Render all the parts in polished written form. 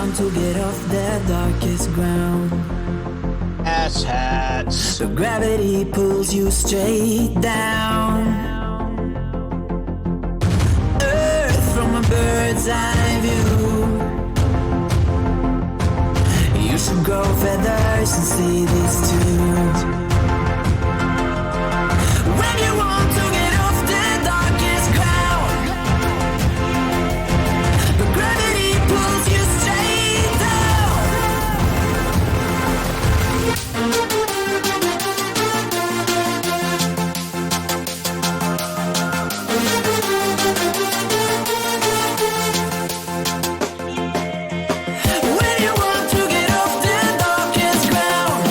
want to get off the darkest ground. Ass hats. So gravity pulls you straight down. Earth from a bird's eye view. You should grow feathers and see this too. When you want to get off the darkest ground, but gravity pulls you straight down. When you want to get off the darkest ground,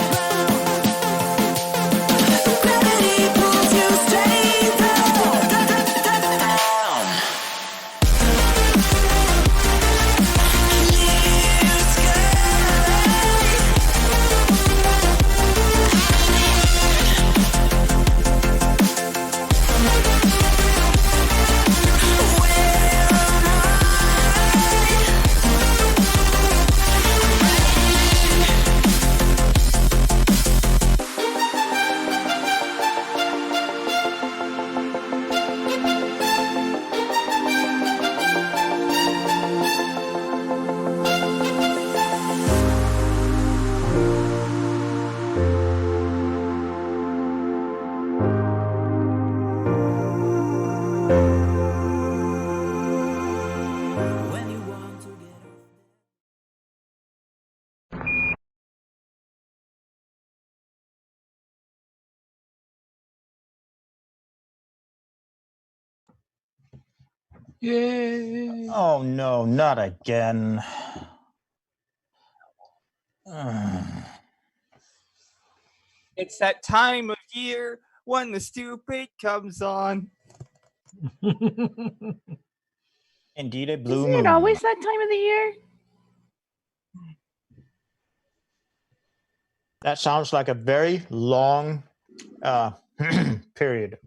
gravity pulls you straight down. Clear when you want to get off. Yay! Oh no, not again. It's that time of year when the stupid comes on. Indeed, a blue Isn't moon. it always that time of the year? That sounds like a very long period.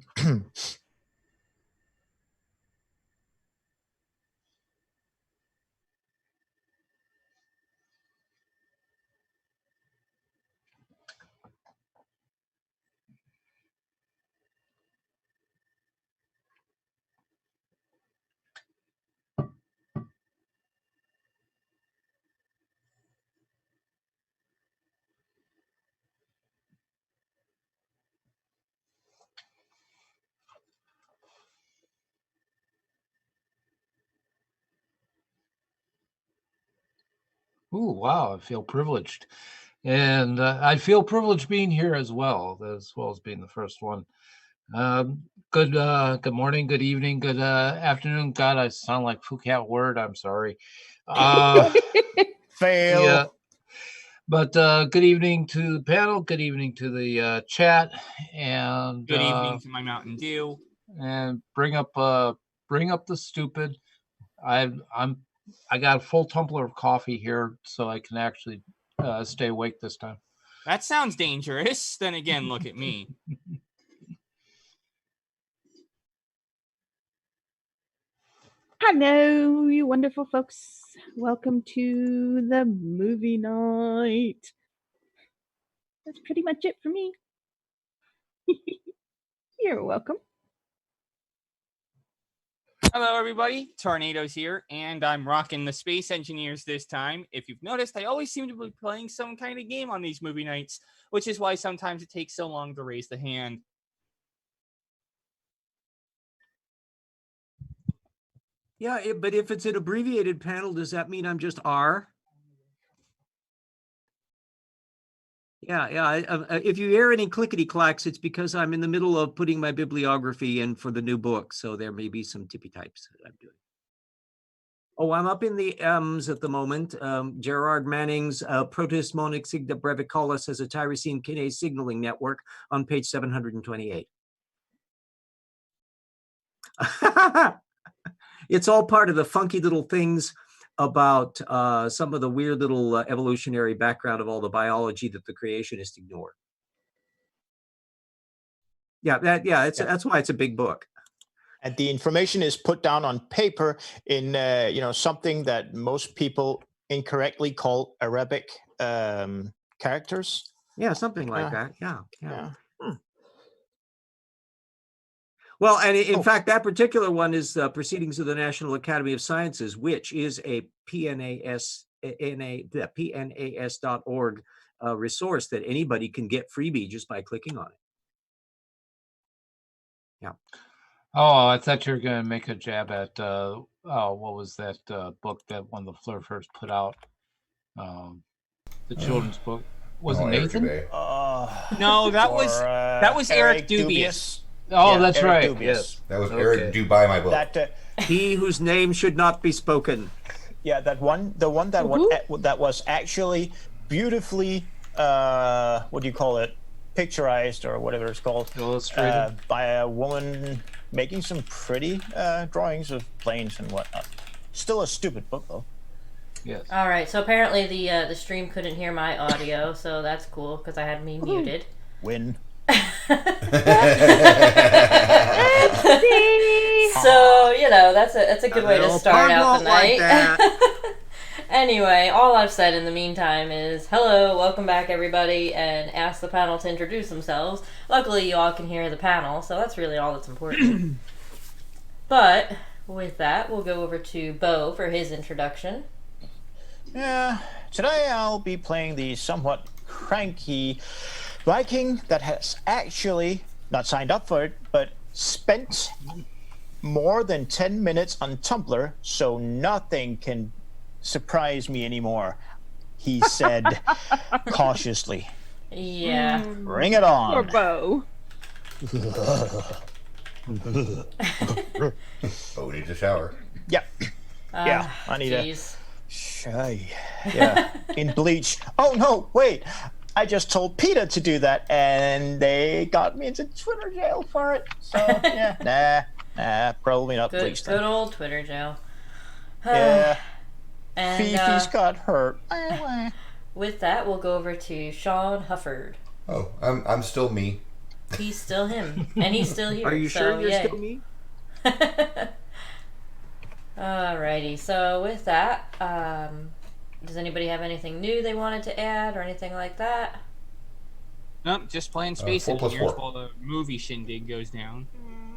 Ooh, wow! I feel privileged, and I feel privileged being here as well as being the first one. Good morning, good evening, good afternoon. God, I sound like Phuket word. I'm sorry. Fail. Yeah. But good evening to the panel. Good evening to the chat, and Good evening to my Mountain Dew. and bring up the stupid. I got a full tumbler of coffee here, so I can actually stay awake this time. That sounds dangerous. Then again, look at me. Hello, you wonderful folks. Welcome to the movie night. That's pretty much it for me. You're welcome. Hello, everybody. Tornadoes here, and I'm rocking the Space Engineers this time. If you've noticed, I always seem to be playing some kind of game on these movie nights, which is why sometimes it takes so long to raise the hand. Yeah, but if it's an abbreviated panel, does that mean I'm just R? Yeah. If you hear any clickety clacks, it's because I'm in the middle of putting my bibliography in for the new book. So there may be some tippy types that I'm doing. Oh, I'm up in the M's at the moment. Gerard Manning's Protus Monic Signa Brevicollis as a tyrosine kinase signaling network on page 728. It's all part of the funky little things about some of the weird little evolutionary background of all the biology that the creationists ignore. That's why it's a big book. And the information is put down on paper in something that most people incorrectly called Arabic characters. Yeah, something like Yeah. that. Yeah. Yeah. Well, and in Oh. fact, that particular one is Proceedings of the National Academy of Sciences, which is a PNAS.org resource that anybody can get freebie just by clicking on it. Yeah. Oh, I thought you were going to make a jab at what was that book that one of the Fleur first put out? The children's book. Was it Nathan? No, that was Eric Dubious. Oh, Yeah, that's Eric right. Dubious. Yes. That was Okay. Eric Dubai, my book. That He whose name should not be spoken. yeah, the one that was actually beautifully what do you call it? Picturized or whatever it's called. Illustrated. By a woman making some pretty drawings of planes and whatnot. Still a stupid book though. Yes. All right, so apparently the stream couldn't hear my audio, so that's cool because I had me muted. Win. So that's a good way to Well, start Pug out won't the like night. that. Anyway, all I've said in the meantime is hello, welcome back everybody, and ask the panel to introduce themselves. Luckily, you all can hear the panel, so that's really all that's important. But with that, we'll go over to Bo for his introduction. Yeah. Today I'll be playing the somewhat cranky Viking that has actually not signed up for it, but spent more than 10 minutes on Tumblr, so nothing can surprise me anymore, he said cautiously. Yeah. Bring it Poor on. Bo. Oh, needs a shower. Yeah. Yeah, I need a Jeez. shy. Yeah. In bleach. Oh no, wait. I just told PETA to do that and they got me into Twitter jail for it. So yeah. Nah, probably not bleach Good then. old Twitter jail. Yeah. And Fifi's got hurt. with that, we'll go over to Sean Hufford. Oh, I'm still me. He's still him, and he's still here. Are you so sure you're yay. still me? Alrighty, so with that, does anybody have anything new they wanted to add or anything like that? Nope, just playing Space 4 plus Engineers 4. while the movie shindig goes down.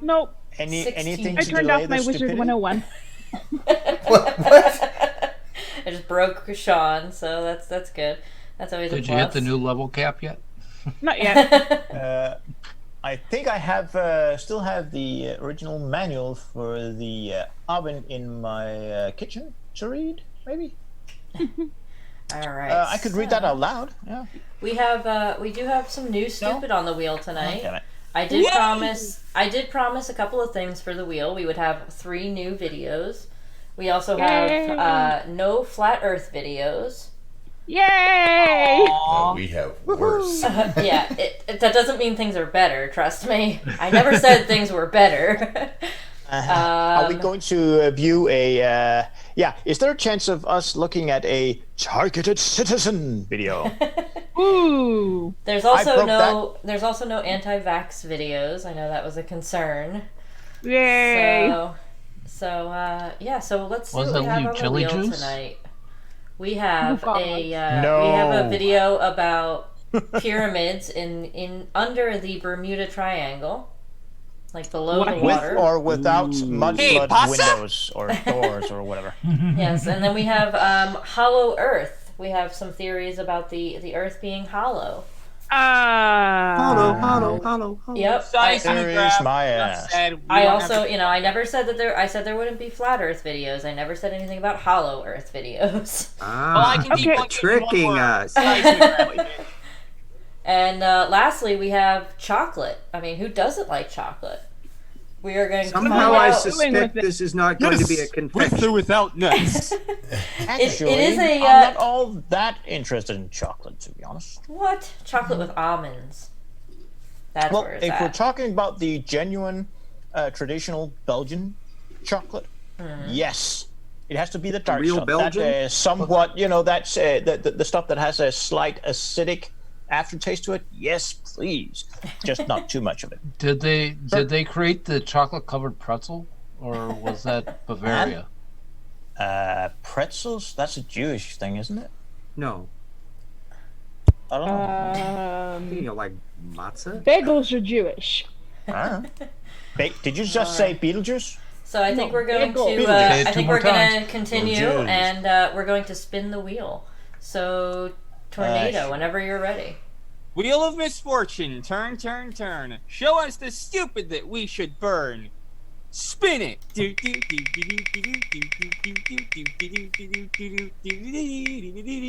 Nope. 16. Anything I to turned delay off my the Wizard stupidity? 101. I just broke Sean, so that's good. That's always a Did plus. you hit the new level cap yet? Not yet. I think I have still have the original manual for the oven in my kitchen to read, maybe. All right. I could read that out loud. Yeah. We do have some new stupid on the wheel tonight. Damn it. I did promise a couple of things for the wheel. We would have 3 new videos. We also have no flat Earth videos. Yay! We have worse. Yeah, that doesn't mean things are better. Trust me. I never said things were better. Are we going to view a? Is there a chance of us looking at a targeted citizen video? Ooh. There's I also broke no anti-vax videos. I know that was a concern. Yay. So let's see Was what we it have you on the chili wheel juice? tonight. We have Oh, God. we No. have a video about pyramids in under the Bermuda Triangle, like below the With water. or without mud Hey, flood pasa? windows or doors or whatever. Yes, and then we have hollow Earth. We have some theories about the Earth being hollow. Hollow. Yep. There is my ass. I also, I never said that I said there wouldn't be flat Earth videos. I never said anything about hollow Earth videos. I can Okay. debunk it in one Tricking word. us. Seismic rally. And lastly, we have chocolate. I mean, who doesn't like chocolate? We are going Somehow to I find out. suspect this is not going to be a confection. With or without nuts. Actually, it is a, I'm not all that interested in chocolate, to be honest. What? Chocolate with almonds. That's Well, where it's if we're at. talking about the genuine, traditional Belgian chocolate, yes, it has to be the dark real stuff. Belgian? That somewhat, that's the stuff that has a slight acidic aftertaste to it. Yes, please, just not too much of it. Did they create the chocolate covered pretzel, or was that Bavaria? Pretzels? That's a Jewish thing, isn't it? No. I don't know. You know, like matzah? Bagels are Jewish. Did you just say Beetlejuice? So I think we're going bagel. to. Say it I two think more we're going to times. continue, Oh, jeez. and we're going to spin the wheel. So, Tornado, Sure. whenever you're ready. Wheel of misfortune, turn, turn, turn. Show us the stupid that we should burn. Spin it.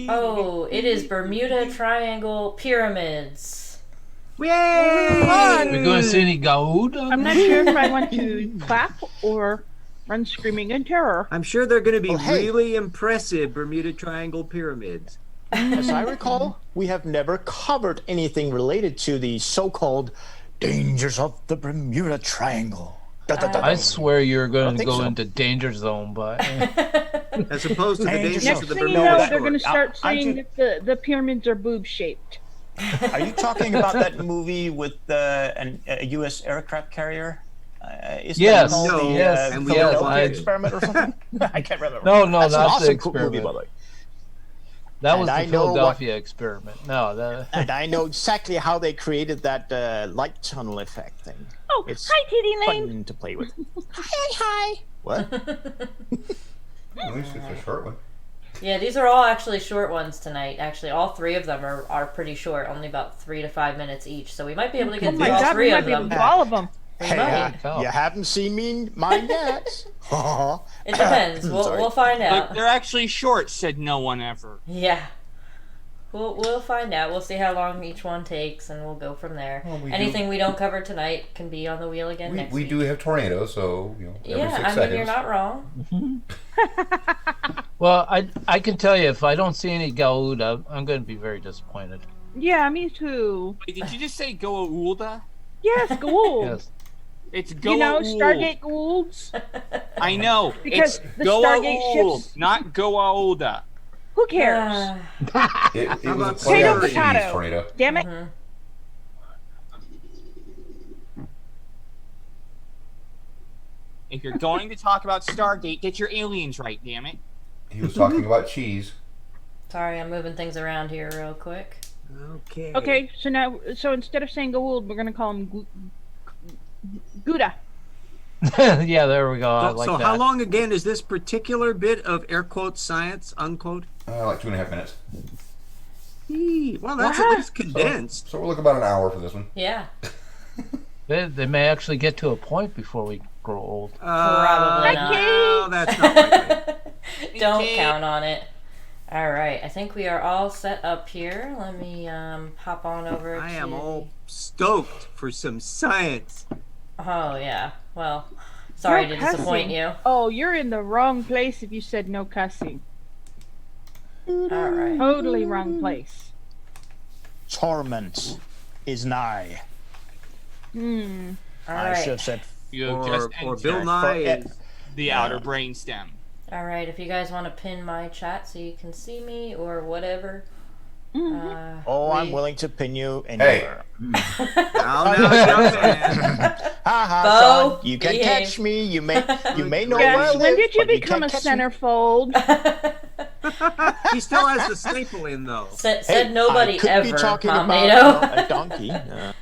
Oh, it is Bermuda Triangle pyramids. Yay! We're going to see any gold? I'm not sure if I want to clap or run screaming in terror. I'm sure they're going to be Well, hey. really impressive Bermuda Triangle pyramids. As I recall, we have never covered anything related to the so-called dangers of the Bermuda Triangle. I swear you're going to think go so. into danger zone, but As opposed to the Angel dangers Next of the Next thing you Bermuda know, that- they're going to start aren't saying you- that the pyramids are boob-shaped. Are you talking about that movie with a U.S. aircraft carrier? Is Yes. that called No, the yes, and we Philadelphia don't like it. experiment or something? I can't remember. No, That's an not the awesome movie, experiment. by the way. that was And the I know what- Philadelphia experiment. No, that, And I know exactly how they created that light tunnel effect thing. Oh, It's hi, Titty Lane. fun to play with. Hi. What? At least it's a short one. Yeah, these are all actually short ones tonight. Actually, all three of them are pretty short, only about 3 to 5 minutes each. So we might be able to Oh get my through all God, three we might of be able them. to do all of them. Hey, might. you haven't seen mine yet. It depends. Sorry. We'll find Look, out. they're actually short, said no one ever. Yeah. We'll find out. We'll see how long each one takes, and we'll go from there. Well, Anything we don't cover tonight can be on the wheel again next We week. do have tornadoes, so every Yeah, 6 I mean, seconds. you're not wrong. well, I can tell you, if I don't see any gold, I'm going to be very disappointed. Yeah, me too. Wait, did you just say Goa Ulda? Yes, Gould. Yes. It's Goa You know, Uld. Stargate Goulds. I know. Because it's the Goa Stargate Uld, ships- not Goa Ulda. Who cares? It was a about play on potato, cheese potato? tornado. Damn it. If you're going to talk about Stargate, get your aliens right, damn it. He was talking about cheese. Sorry, I'm moving things around here real quick. Okay. Okay, so instead of saying Gould, we're going to call him Gouda. yeah, there we go. I like So that. how long again is this particular bit of air quotes science, unquote? Like 2.5 minutes. Well, that's at least condensed. So we'll look about an hour for this one. Yeah. They may actually get to a point before we grow old. Probably not. No, that's not likely. Don't count on it. All right, I think we are all set up here. Let me hop on over I to... am all stoked for some science. Oh, yeah. Well, sorry No to disappoint cussing. you. Oh, you're in the wrong place if you said no cussing. All right. Totally wrong place. Torment is nigh. All I should right. have said You have Or just Bill entered Nye is... the outer brainstem. All right, if you guys want to pin my chat so you can see me or whatever. I'm willing to pin you Hey. anywhere. Now, young man. Ha Bo, son. You can behave. catch me. You may know Gosh, where I when live, did you but you become can't a catch me. centerfold? He still has the staple in, though. Said Hey, nobody I could ever, be talking Mom about Nato. a donkey. I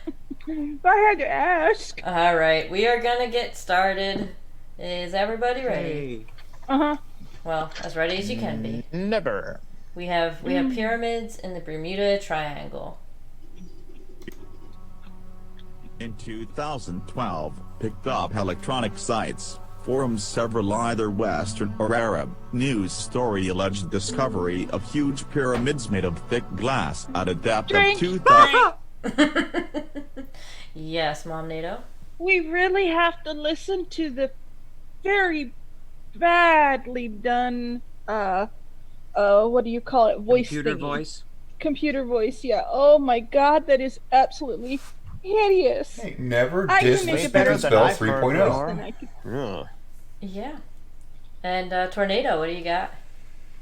had to ask. All right, we are gonna get started. Is everybody ready? Hey. Uh-huh. Well, as ready as you can be. Never. We have pyramids in the Bermuda Triangle. In 2012, picked up electronic sites, forums several either Western or Arab, news story alleged discovery of huge pyramids made of thick glass at a depth Drink. of 2,000. Yes, Mom Nato. We really have to listen to the very badly done what do you call it? Voice Computer thingy. voice. Computer voice, yeah. Oh my god, that is absolutely hideous. Hey, never I can diss make the it better Speak than and I've Spell heard 3.0. before. And I could- Ugh. Yeah. And Tornado, what do you got?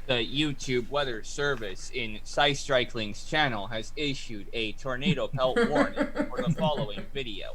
The YouTube weather service in Striking's channel has issued a tornado pelt warning for the following video.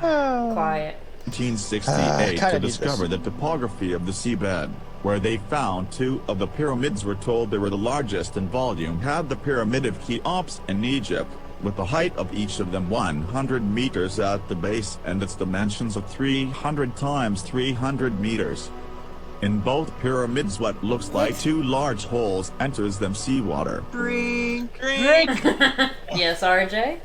Quiet. 1968 kinda to need this. discover the topography of the seabed, where they found 2 of the pyramids were told they were the largest in volume. Had the pyramid of Cheops in Egypt, with the height of each of them 100 meters at the base and its dimensions of 300 times 300 meters. In both pyramids, what looks like 2 large holes enters them seawater. Drink. Yes, RJ?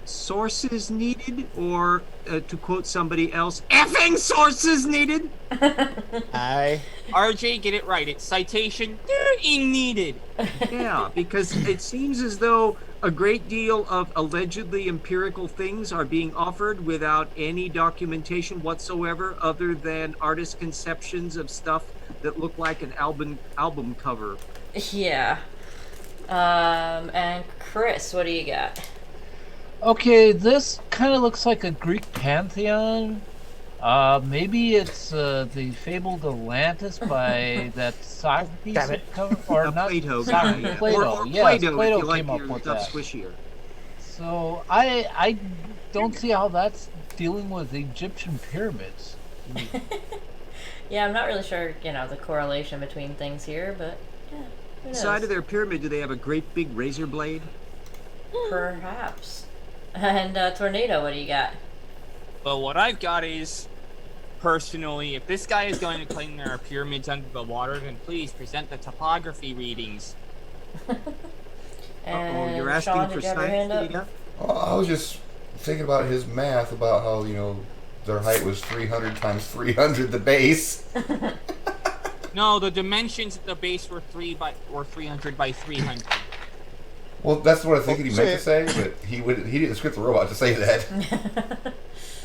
Sources needed, or to quote somebody else, effing sources needed. RJ, get it right. It's citation needed. Yeah, because it seems as though a great deal of allegedly empirical things are being offered without any documentation whatsoever, other than artist conceptions of stuff that look like an album cover. Yeah. And Chris, what do you got? Okay, this kind of looks like a Greek pantheon. Maybe it's the fabled Atlantis by that Socrates Damn it. cover, or not Plato. Socrates, Plato. Or Yes, Plato, Plato if you like came up your with stuff that. squishier. So I don't see how that's dealing with Egyptian pyramids. Yeah, I'm not really sure, the correlation between things here, but yeah. Who knows? Side of their pyramid, do they have a great big razor blade? Perhaps. And Tornado, what do you got? Well, what I've got is, personally, if this guy is going to claim there are pyramids under the water, then please present the topography readings. And You're asking Sean, for did you have your hand science up? data? Oh, I was just thinking about his math about how, their height was 300 times 300 the base. No, the dimensions at the base were 300 by 300. Well, that's what I think he meant to say, but he didn't script the robot to say that.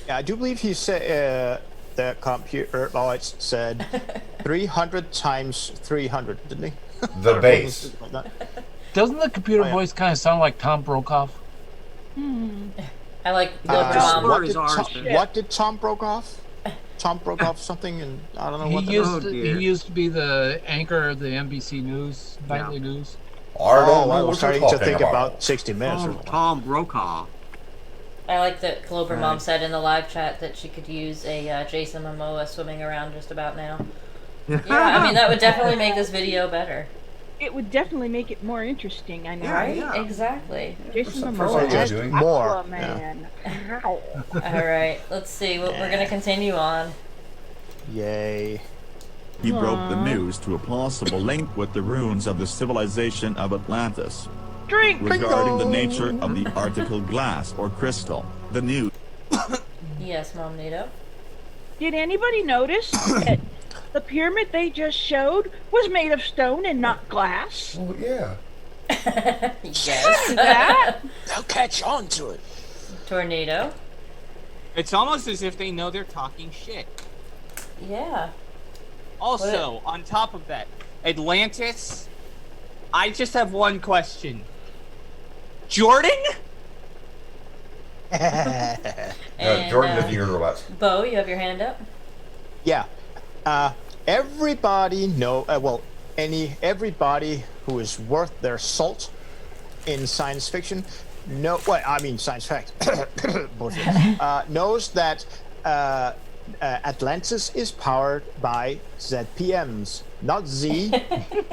Yeah, I do believe he said the computer voice said 300 times 300, didn't he? The base. Like that. Doesn't the computer Oh, yeah. voice kind of sound like Tom Brokaw? I like the Just what, Or did is ours, Tom, then? what did Tom Brokaw? Tom Brokaw something, and I don't know what He the used Oh, he dear. used to be the anchor of the NBC News nightly news. I don't Oh, know I what was you're starting to talking think about. about 60 Minutes. or Tom Brokaw. I like that Clover Mom said in the live chat that she could use a Jason Momoa swimming around just about now. Yeah, I mean, that would definitely make this video better. It would definitely make it more interesting, I know. Right? yeah. Exactly. Jason First Momoa idea as doing more. Aquaman. Alright, let's see. We're going to continue on. Yay. He broke the news to a possible link with the ruins of the civilization of Atlantis. Drink! Regarding the nature of the article glass or crystal, the news Yes, Mom Nato. Did anybody notice that the pyramid they just showed was made of stone and not glass? Well, yeah. Yes. That? They'll catch on to it. Tornado. It's almost as if they know they're talking shit. Yeah. Also, on top of that, Atlantis, I just have one question. Jordan? And, Jordan the Finger Robots. Bo, you have your hand up? Yeah. Everybody everybody who is worth their salt in science fiction science fact bullshit, knows that Atlantis is powered by ZPMs, not Z.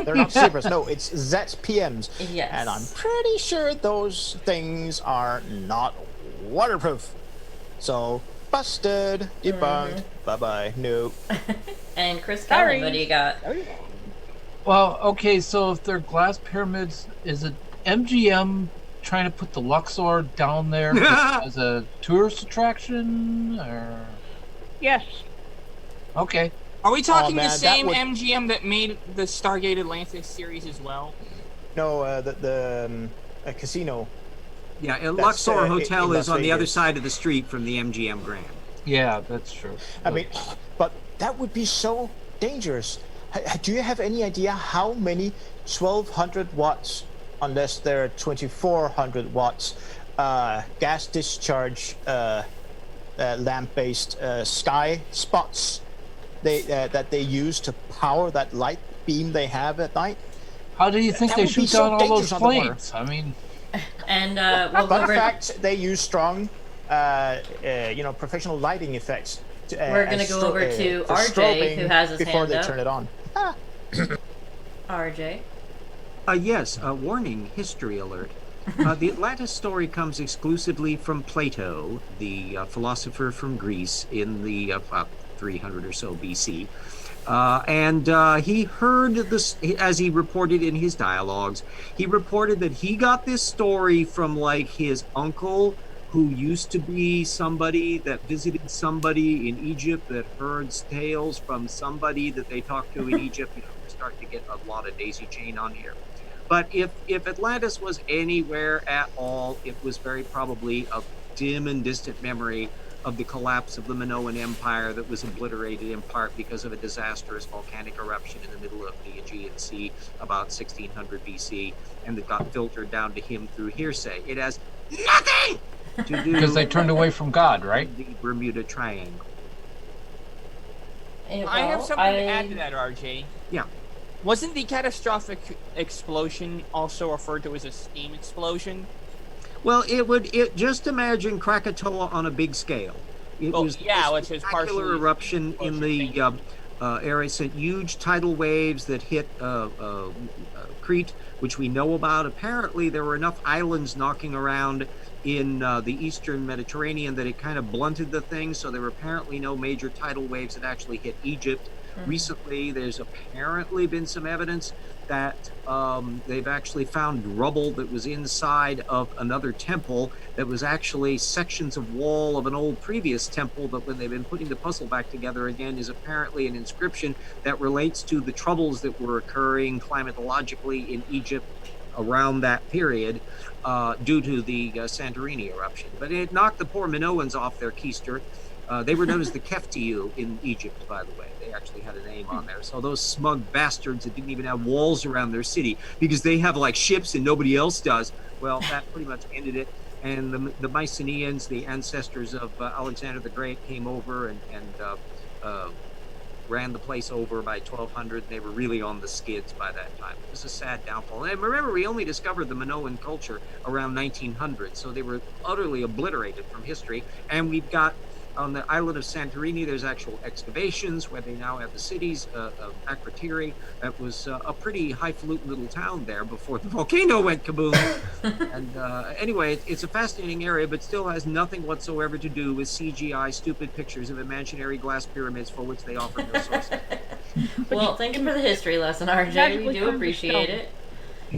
They're not zebras. No, it's ZPMs. Yes. And I'm pretty sure those things are not waterproof. So, busted, debunked, bye-bye, no. And Chris Sorry. Kelly, what do you got? Well, okay, so if they're glass pyramids, is it MGM trying to put the Luxor down there as a tourist attraction, or? Yes. Okay. Are we talking man, the that same would- MGM that made the Stargate Atlantis series as well? No, the casino. Yeah, and That's, Luxor in Hotel Las is on the other Vegas. side of the street from the MGM Grand. Yeah, that's true. I mean, but that would be so dangerous. Do you have any idea how many 1200 watts, unless they're 2400 watts, gas discharge lamp-based sky spots that they use to power that light beam they have at night? How do you think That they would be shoot so down all those dangerous underwater. planes? I mean, And we'll Fun go over. fact: they use strong professional lighting effects. We're gonna go over to for RJ, strobing who has his before hand they up. turn it on. RJ. Yes, warning, history alert. The Atlantis story comes exclusively from Plato, the philosopher from Greece in the 300 or so BC. And he heard this, as he reported in his dialogues, he reported that he got this story from like his uncle, who used to be somebody that visited somebody in Egypt that heard tales from somebody that they talked to in Egypt. You know, we're starting to get a lot of daisy chain on here. But if Atlantis was anywhere at all, it was very probably a dim and distant memory of the collapse of the Minoan Empire that was obliterated in part because of a disastrous volcanic eruption in the middle of the Aegean Sea about 1600 BC, and that got filtered down to him through hearsay. It has nothing to do Because they turned away from God, right? the Bermuda Triangle. I have something to add to that, RJ. Yeah. Wasn't the catastrophic explosion also referred to as a steam explosion? Well, it just imagine Krakatoa on a big scale. It was which is spectacular partially eruption in the area, sent huge tidal waves that hit Crete, which we know about. Apparently, there were enough islands knocking around in the eastern Mediterranean that it kind of blunted the thing. So there were apparently no major tidal waves that actually hit Egypt. Recently, there's apparently been some evidence that they've actually found rubble that was inside of another temple that was actually sections of wall of an old previous temple, but when they've been putting the puzzle back together again is apparently an inscription that relates to the troubles that were occurring climatologically in Egypt around that period due to the Santorini eruption. But it knocked the poor Minoans off their keister. They were known as the Keftiu in Egypt, by the way. They actually had a name on there. So those smug bastards that didn't even have walls around their city because they have like ships and nobody else does. Well, that pretty much ended it. And the Mycenaeans, the ancestors of Alexander the Great, came over and ran the place over by 1200. They were really on the skids by that time. It was a sad downfall. And remember, we only discovered the Minoan culture around 1900, so they were utterly obliterated from history. And we've got on the island of Santorini, there's actual excavations where they now have the cities of Akrotiri. That was a pretty highfalutin little town there before the volcano went kaboom. And anyway, it's a fascinating area, but still has nothing whatsoever to do with CGI stupid pictures of imaginary glass pyramids for which they offer no source. Well, thank you for the history lesson, RJ. We do appreciate it.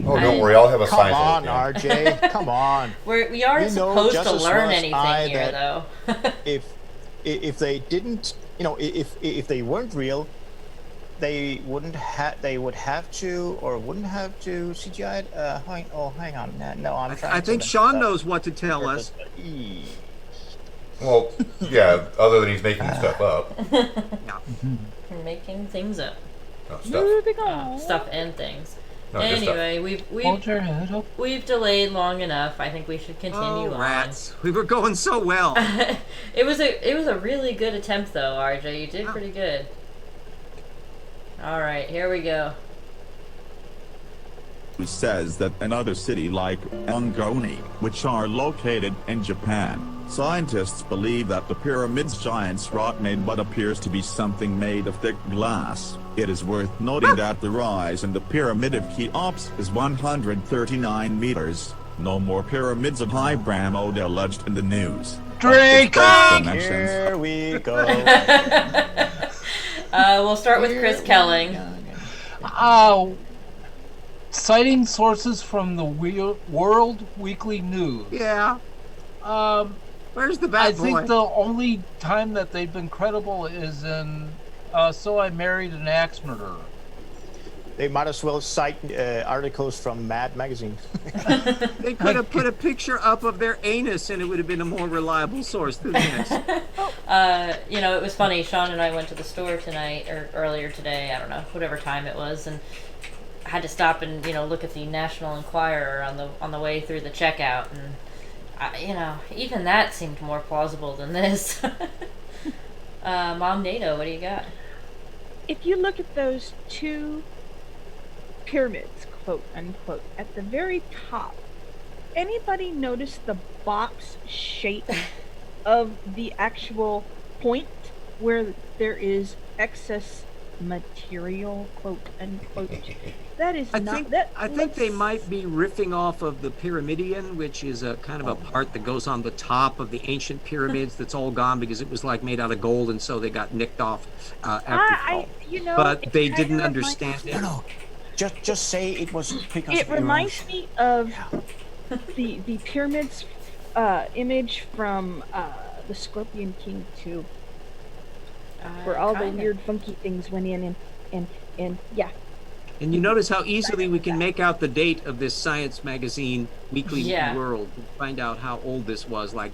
Oh, don't worry, I'll have a science. Come on, RJ. Come on. We aren't supposed to learn anything here, though. If they didn't, if they weren't real, they would have to CGI it. Hang on. No, I'm trying. I think Sean knows what to tell us. Well, yeah. Other than he's making stuff up. Yeah. Making things up. No, stuff. Stuff and things. No, just stuff. Anyway, Hold your head up. we've delayed long enough. I think we should continue on. Rats. We were going so well. It was a really good attempt, though, RJ. You did pretty good. All right, here we go. Who says that another city like Angoni, which are located in Japan, scientists believe that the pyramid's giants wrought made what appears to be something made of thick glass. It is worth noting that the rise in the pyramid of Cheops is 139 meters. No more pyramids of high Brahmo alleged in the news. Drinking! Here we go. We'll start with Chris Kelling. Citing sources from the World Weekly News. Yeah. Where's the bad I boy? think the only time that they've been credible is in So I Married an Axe Murderer. They might as well cite articles from Mad Magazine. They could have put a picture up of their anus and it would have been a more reliable source than this. It was funny. Sean and I went to the store tonight, or earlier today, I don't know, whatever time it was, and I had to stop and, look at the National Enquirer on the way through the checkout, and even that seemed more plausible than this. Mom NATO, what do you got? If you look at those two pyramids, quote unquote, at the very top, anybody notice the box shape of the actual point where there is excess material, quote unquote. That is I not think that. I think they let's- might be riffing off of the Pyramidion, which is a kind of a part that goes on the top of the ancient pyramids that's all gone because it was like made out of gold, and so they got nicked off after fall. But it they kinda didn't reminds understand me- it. No, just say it was because It of reminds erosion. me of the pyramids image from the Scorpion King 2, where all the weird funky things went in and yeah. And you notice how easily we can make out the date of this science magazine, Weekly Yeah. World, and find out how old this was, like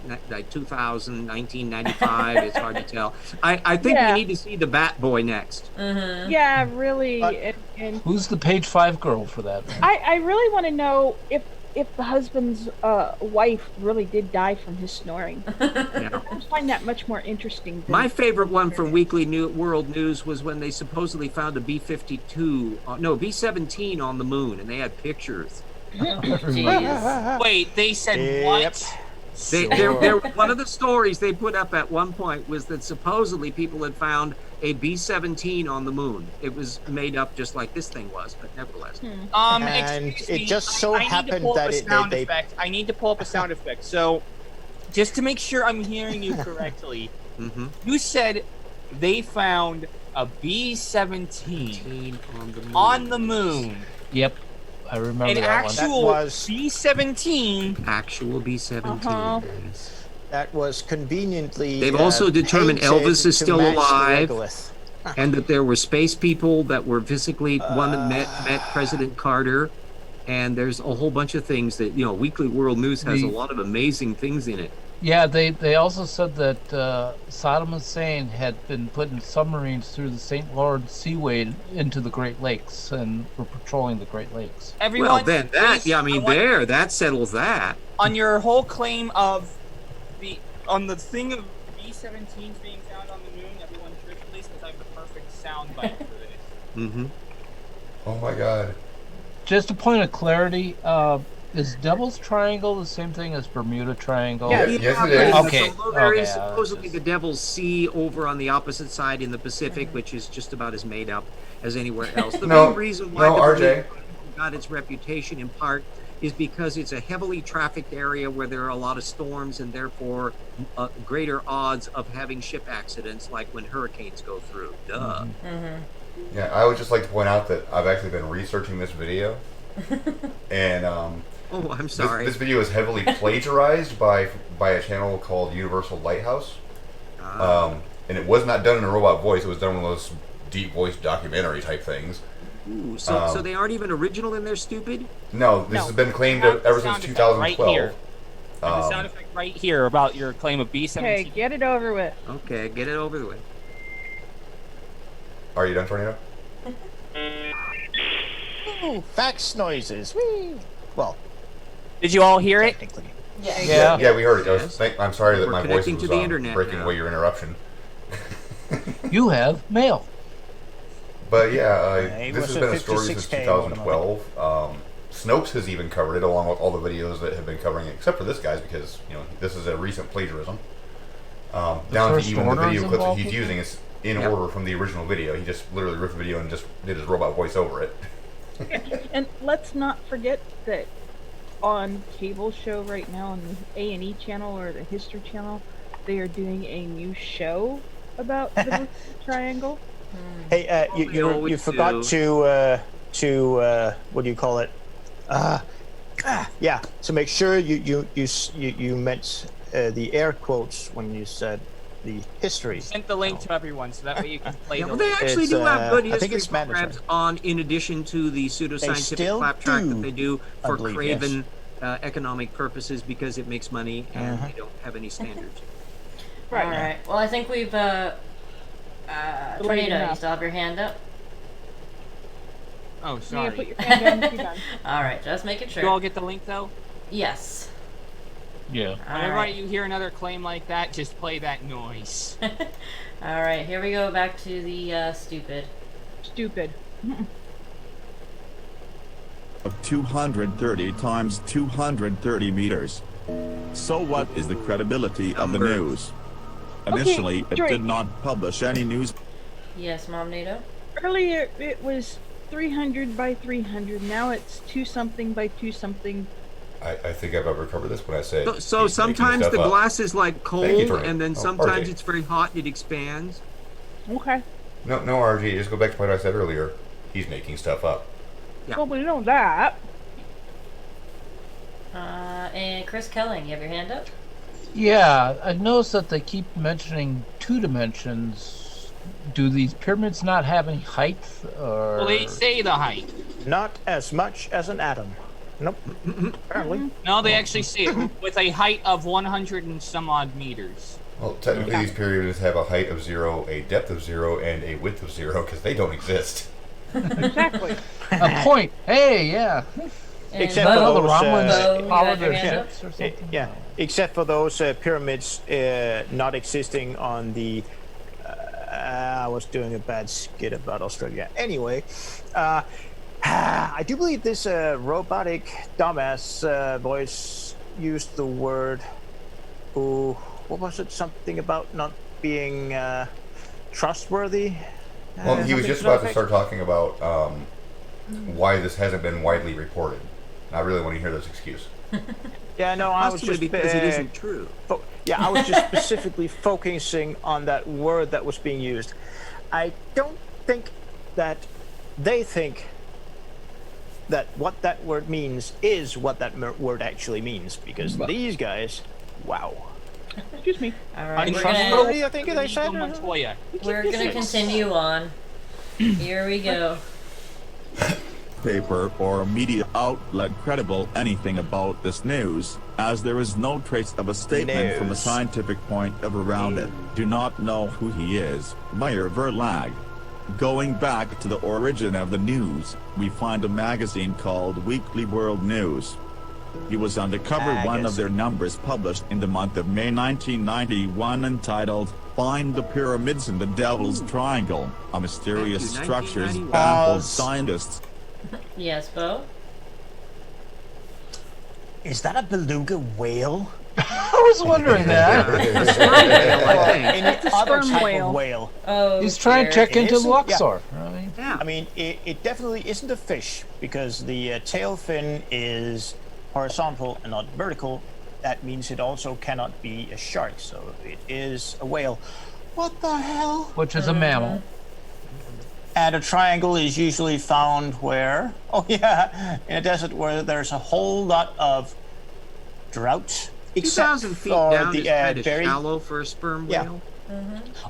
2000, 1995. It's hard to tell. I think Yeah. we need to see the Bat Boy next. Mm-hmm. Yeah, really. But- And Who's the page 5 girl for that? I really want to know if the husband's wife really did die from his snoring. Yeah. I find that much more interesting. Than My favorite one from Weekly World News was when they supposedly found a B-17 on the moon, and they had pictures. Jeez. Wait, they said Yep. what? There, one of the stories they put up at one point was that supposedly people had found a B-17 on the moon. It was made up just like this thing was, but nevertheless. And excuse it me, just so I need to happened pull up that a it- sound they- effect. I need to pull up a sound effect. So, just to make sure I'm hearing you correctly, Mm-hmm. you said they found a B-17 on the moon. Yep, I remember An that one. actual That was- B-17. Actual B-17. Uh-huh. Yes. That was conveniently. They've also dedetermined painted Elvis is to still match the alive. regolith. And that there were space people that were physically one that met President Carter, and there's a whole bunch of things that Weekly World News has a lot of amazing things in it. Yeah, they also said that Saddam Hussein had been putting submarines through the St. Lawrence Seaway into the Great Lakes and were patrolling the Great Lakes. Everyone, Well, then that please, that settles that. on your whole claim of on the thing of B-17s being found on the moon, everyone should please, because I have the perfect sound bite for this. Mm-hmm. Oh my god. Just a point of clarity, is Devil's Triangle the same thing as Bermuda Triangle? Yeah. Yes, it is. Okay, Although there is okay, supposedly the Devil's Sea over on the opposite side in the Pacific, which is just about as made up as anywhere else. The main reason why the RJ. Bermuda got its reputation in part is because it's a heavily trafficked area where there are a lot of storms and therefore greater odds of having ship accidents, like when hurricanes go through. Duh. Mm-hmm. Yeah, I would just like to point out that I've actually been researching this video, and Oh, I'm sorry. This video is heavily plagiarized by a channel called Universal Lighthouse, and it was not done in a robot voice. It was done in one of those deep voice documentary type things. Ooh, so they aren't even original in their stupid? No, this has been claimed Have the ever sound since effect right 2012. here. The sound effect right here about your claim of B-17. Okay, get it over with. Okay, get it over with. Are you done, Tornado? Ooh, fax noises. Whee! Well, Did you all hear it? technically. Yeah. Yeah, we heard it. Yes. I'm sorry that We're my voice connecting was to the internet breaking now. away your interruption. You have mail. But yeah, it this was has a been a story since 56K 2012. Snopes has even covered it, along with all the videos that have been covering it, except for this guy's, because this is a recent plagiarism. Down to first even the order video is clips that involved he's with it? using is in order from the original video. He just literally ripped the video and just did his robot voice over it. And let's not forget that on cable show right now on the A&E channel or the History channel, they are doing a new show about the Bermuda Triangle. Hey, you always forgot do. to what do you call it? Yeah. So make sure you meant the air quotes when you said the history. Sent the link to everyone so that way you can play Yeah, the well, they link. actually It's, do have good I think history it's mandatory. programs on, in addition to the pseudoscientific still claptrap do, that they do I for believe, craven economic purposes because it makes money and they don't have any standards. Right. All right. Well, I think we've Tornado, you enough. still have your hand up? Oh, Yeah, sorry. put your hand down. You're done. All right, just making sure. You all get the link though? Yes. Yeah. All Whenever right. you hear another claim like that, just play that noise. All right, here we go back to the stupid. Stupid. Of 230 times 230 meters. So what is the credibility of the news? Okay, Initially, it Drake. did not publish any news. Yes, Mom NATO? Earlier it was 300 by 300. Now it's 2 something by 2 something. I think I've recovered this when I said. So he's making sometimes stuff the up. glass is like cold, Thank you, Tony. and then Oh, sometimes RJ. it's very hot and it expands. Okay. No, RG. Just go back to what I said earlier. He's making stuff up. Yeah. Well, we know that. And Chris Kelling, you have your hand up? Yeah, I noticed that they keep mentioning 2 dimensions. Do these pyramids not have any height? Or... Well, they say the height. Not as much as an atom. Nope. Apparently. No, they actually say it with a height of 100 and some odd meters. Well, technically, these pyramids have a height of 0, a depth of 0, and a width of 0 because they don't exist. Exactly. A point. Hey, yeah. And Except Bo, for Oh, the those, Romans Bo, you powered had your their hand up? ships or something? Yeah, except for those pyramids not existing on the. I was doing a bad skit about Australia. Anyway, I do believe this robotic dumbass voice used the word. Oh, what was it? Something about not being trustworthy. Well, he was something just to that about to effect? start talking about why this hasn't been widely reported. I really want to hear this excuse. Yeah, no, I was Possibly just because it isn't true. I was just specifically focusing on that word that was being used. I don't think that they think that what that word means is what that word actually means, because these guys, wow. Excuse me. All right, Untrustworthy, I think they said. Montoya. we're gonna continue on. Here we go. Paper or media outlet credible anything about this news, as there is no trace of a statement from a News. scientific point of around it. Do not know who he is. Meyer Verlag. Going back to the origin of the news, we find a magazine called Weekly World News. He was on the cover one of their numbers published in the month of May 1991 entitled Find the Pyramids in the Devil's Triangle. A mysterious Thank you, structures 1991. baffled scientists. Yes, Bo? Is that a beluga whale? I was wondering that. Any other sperm type whale. of whale? Oh, He's trying to dear. check into isn't? Luxor. Right? Yeah. I mean, it definitely isn't a fish, because the tail fin is horizontal and not vertical. That means it also cannot be a shark, so it is a whale. What the hell? Which is a mammal. And a triangle is usually found where? Oh yeah, in a desert where there's a whole lot of drought. 2,000 feet for down the is kind of very, shallow for a sperm Yeah. whale.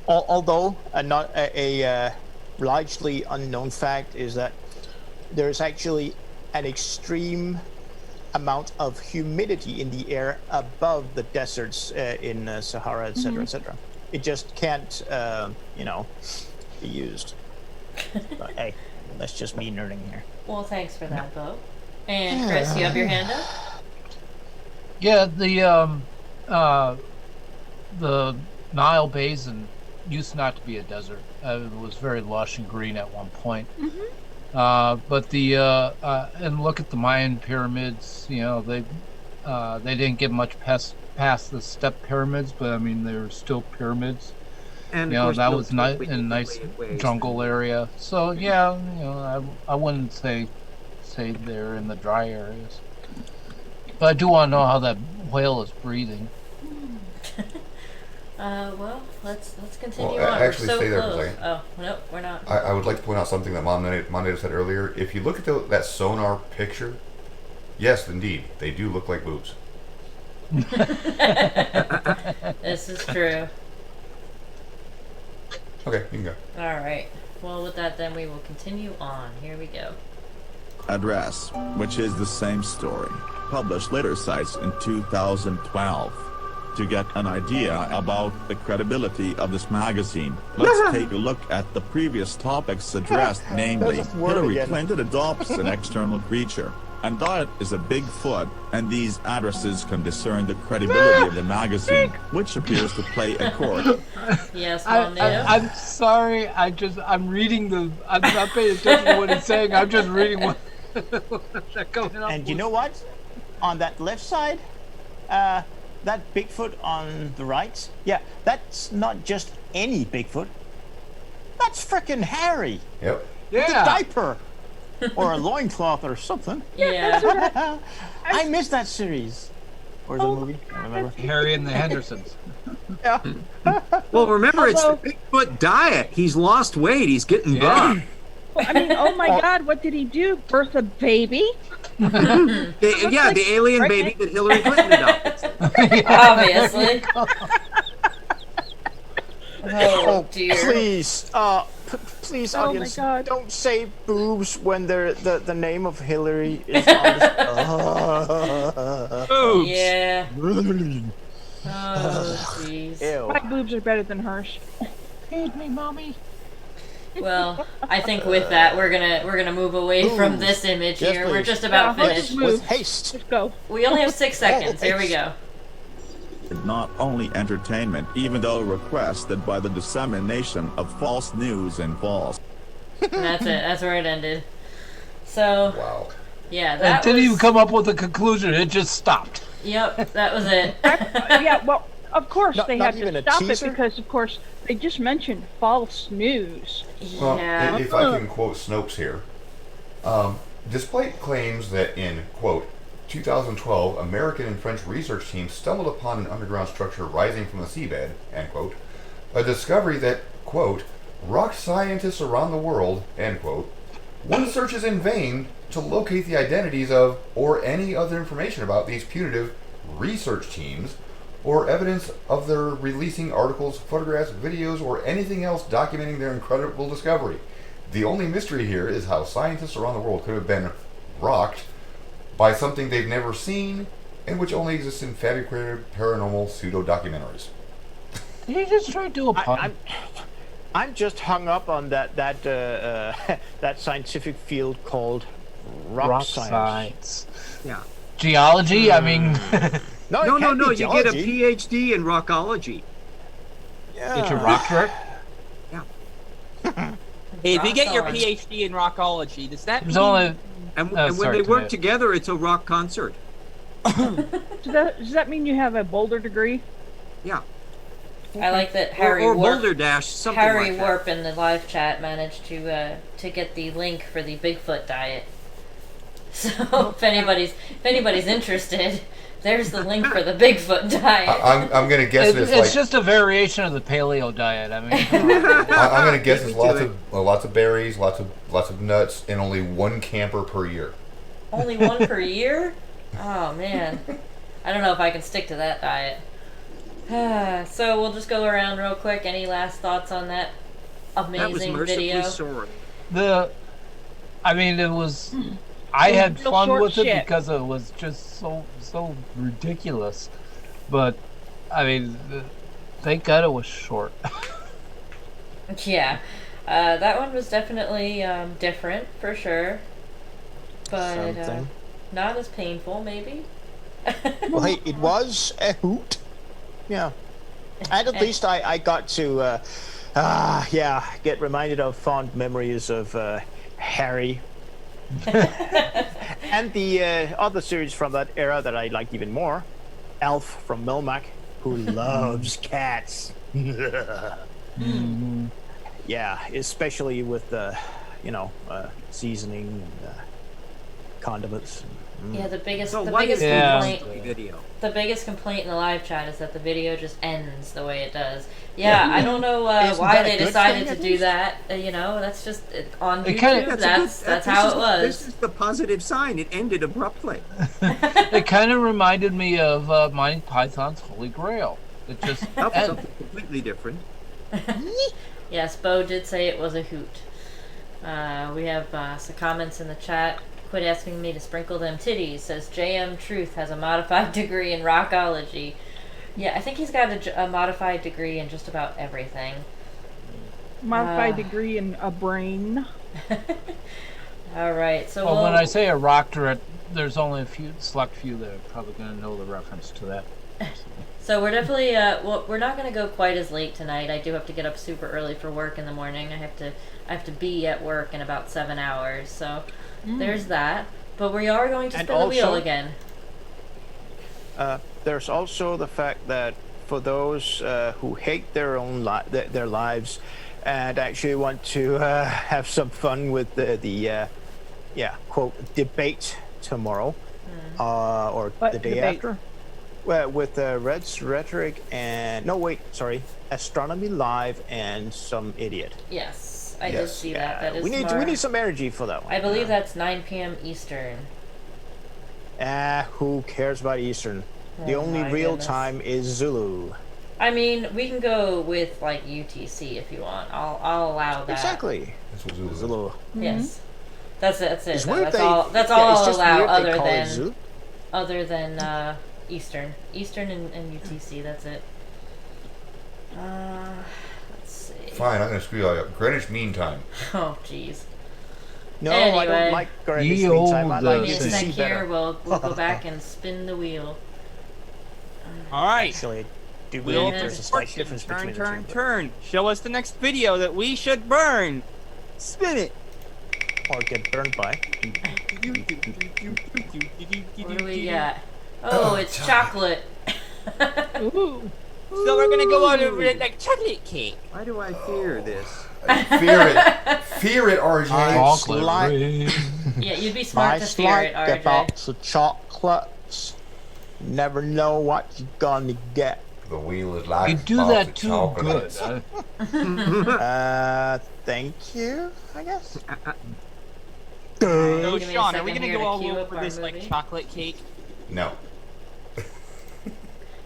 although not a largely unknown fact is that there's actually an extreme amount of humidity in the air above the deserts in Sahara, etc., etc. It just can't, be used. But hey, that's just me nerding here. Well, thanks for that, Bo. And Chris, you have your hand up? Yeah, the Nile Basin used not to be a desert. It was very lush and green at one point. But and look at the Mayan pyramids. They didn't get much past the step pyramids, but I mean they were still pyramids. And of course, that built was nice with in a nice ways. jungle area. So yeah, I wouldn't say they're in the dry areas. But I do want to know how that whale is breathing. Well, let's continue Well, on. actually, We're so stay there for a close. second. Oh, nope, we're not. I would like to point out something that Mom Nato said earlier. If you look at that sonar picture, yes, indeed, they do look like boobs. This is true. Okay, you can go. All right. Well, with that, then we will continue on. Here we go. Address, which is the same story, published later sites in 2012. To get an idea about the credibility of this magazine, let's take a look at the previous topics addressed, namely, That's a word Hillary again. Clinton adopts an external creature, and that is a Bigfoot, and these addresses can discern the credibility of the magazine, which appears to play a chord. Yes, Mom Nato? I'm sorry. I'm reading I'm not paying attention to what he's saying. I'm just reading what they're coming up And you with. know what? On that left side, that Bigfoot on the right, yeah, that's not just any Bigfoot. That's frickin' Harry. Yep. With a Yeah. diaper. Or a loincloth or something. Yeah. I missed that series. Or the movie, I don't remember. Harry and the Hendersons. Yeah. Well, remember, it's the Bigfoot diet. He's lost weight. He's getting buff. Well, I mean, oh my God, what did he do? Birth a baby? The alien baby that Hillary Clinton adopted. Obviously. Oh dear. Please, please, Oh my audience, God. don't say boobs when the name of Hillary is on this. Oops. Yeah. Oh jeez. Ew. My boobs are better than hers. Feed me, mommy. Well, I think with that we're gonna move away from this image Yes, here. We're please. just about Yeah, finished. move. With haste. Let's go. We only have 6 seconds. Here we go. Not only entertainment, even though requested by the dissemination of false news and false. And that's it. That's where it ended. So Wow. yeah, It that didn't was. even come up with a conclusion. It just stopped. Yep, that was it. Yeah, well, of course Not- they not had even to a stop it teaser? because, of course, they just mentioned false news. Well, Yeah. if I can quote Snopes here, despite claims that in, quote, 2012, American and French research teams stumbled upon an underground structure rising from the seabed, end quote, a discovery that, quote, rocked scientists around the world, end quote, one searches in vain to locate the identities of or any other information about these putative research teams or evidence of their releasing articles, photographs, videos, or anything else documenting their incredible discovery. The only mystery here is how scientists around the world could have been rocked by something they've never seen and which only exists in fabricated paranormal pseudo-documentaries. Did he just try to do a pun? I'm just hung up on that that scientific field called rock science. Yeah. Geology? I mean, No, it No, can't be you get a geology. PhD in rockology. get your doctorate. Hey, if you get your Rockology. PhD in rockology, does that There's mean only And Oh, when sorry, they work Tabitha. together, it's a rock concert. Does that mean you have a Boulder degree? Yeah. I like that Harry or Warp. Boulder Dash, something Harry like Warp in the live chat managed to get the link for the Bigfoot diet. So if anybody's interested, there's the link for the Bigfoot diet. I'm gonna guess it's it's like just a variation of the paleo diet. I mean, that. I'm gonna guess it's Beat me to lots of berries, lots of nuts, and only one camper per year. Only one per year? Oh man, I don't know if I can stick to that diet. So we'll just go around real quick. Any last thoughts on that That was amazing mercifully video? sore. it was. I had real fun short with it shit. because it was just so ridiculous. But I mean, thank God it was short. Yeah, that one was definitely different for sure, but Something. not as painful maybe. Well, hey, it was a hoot. Yeah. And at least I got to, get reminded of fond memories of Harry. And the other series from that era that I liked even more, Elf from Melmac, who loves cats. Yeah, especially with the, seasoning and condiments. Yeah, the biggest So the what biggest is Yeah. complaint video? the biggest complaint in the live chat is that the video just ends the way it does. Yeah, I don't know Isn't why that a they good decided thing, to at do least? that. That's just on It YouTube. kinda- That's how it was. This is the positive sign. It ended abruptly. It kind of reminded me of Monty Python's Holy Grail. It just That was ends. something completely different. Yes, Bo did say it was a hoot. We have some comments in the chat. Quit asking me to sprinkle them titties, says JM Truth has a modified degree in rockology. Yeah, I think he's got a modified degree in just about everything. Modified degree in a brain. All right, so Well, when I say a doctorate, there's only a select few that are probably going to know the reference to that. So we're definitely we're not going to go quite as late tonight. I do have to get up super early for work in the morning. I have to be at work in about 7 hours. So there's that. But we are going to And spin the wheel also- again. there's also the fact that for those who hate their own their lives and actually want to have some fun with the quote debate tomorrow or What the day debate? after. Well, with Red's Rhetoric and Astronomy Live and some idiot. Yes, I did see that. That is we need some energy for that one. I believe that's 9 p.m. Eastern. Who cares about Eastern? The Oh only my real goodness. time is Zulu. I mean, we can go with like UTC if you want. I'll allow that. Exactly. That's what Zulu is. Zulu. Yes. That's it. It's weird That's they- all. That's yeah, all it's I'll just allow, weird they call it Zulu. other than Eastern and UTC. That's it. Let's see. Fine, I'm gonna screw you all up. Greenwich Mean Time. Oh, jeez. No, I Anyway. don't like Greenwich Ye Mean Time. I olde like Next Yes, UTC here, better. we'll go back and spin the wheel. All right. Actually, I do Wheel believe Yeah. there's a slight turn, difference turn, between turn, the two. turn. Show us the next video that we should burn. Spin it. Or get burned by. What do we got? Oh, it's chocolate. Ooh. So we're gonna go out over it like chocolate cake. Why do I fear this? Fear it. Fear it, RJ. Chocolate like- rain. Yeah, you'd be smart to Nice fear it, like RJ. about the chocolates. Never know what you're gonna get. The wheel is like You a do box that of too good. chocolates. Thank you, I guess. So Give me a Sean, are we second gonna here go to all queue up over our this like movie. chocolate cake? No.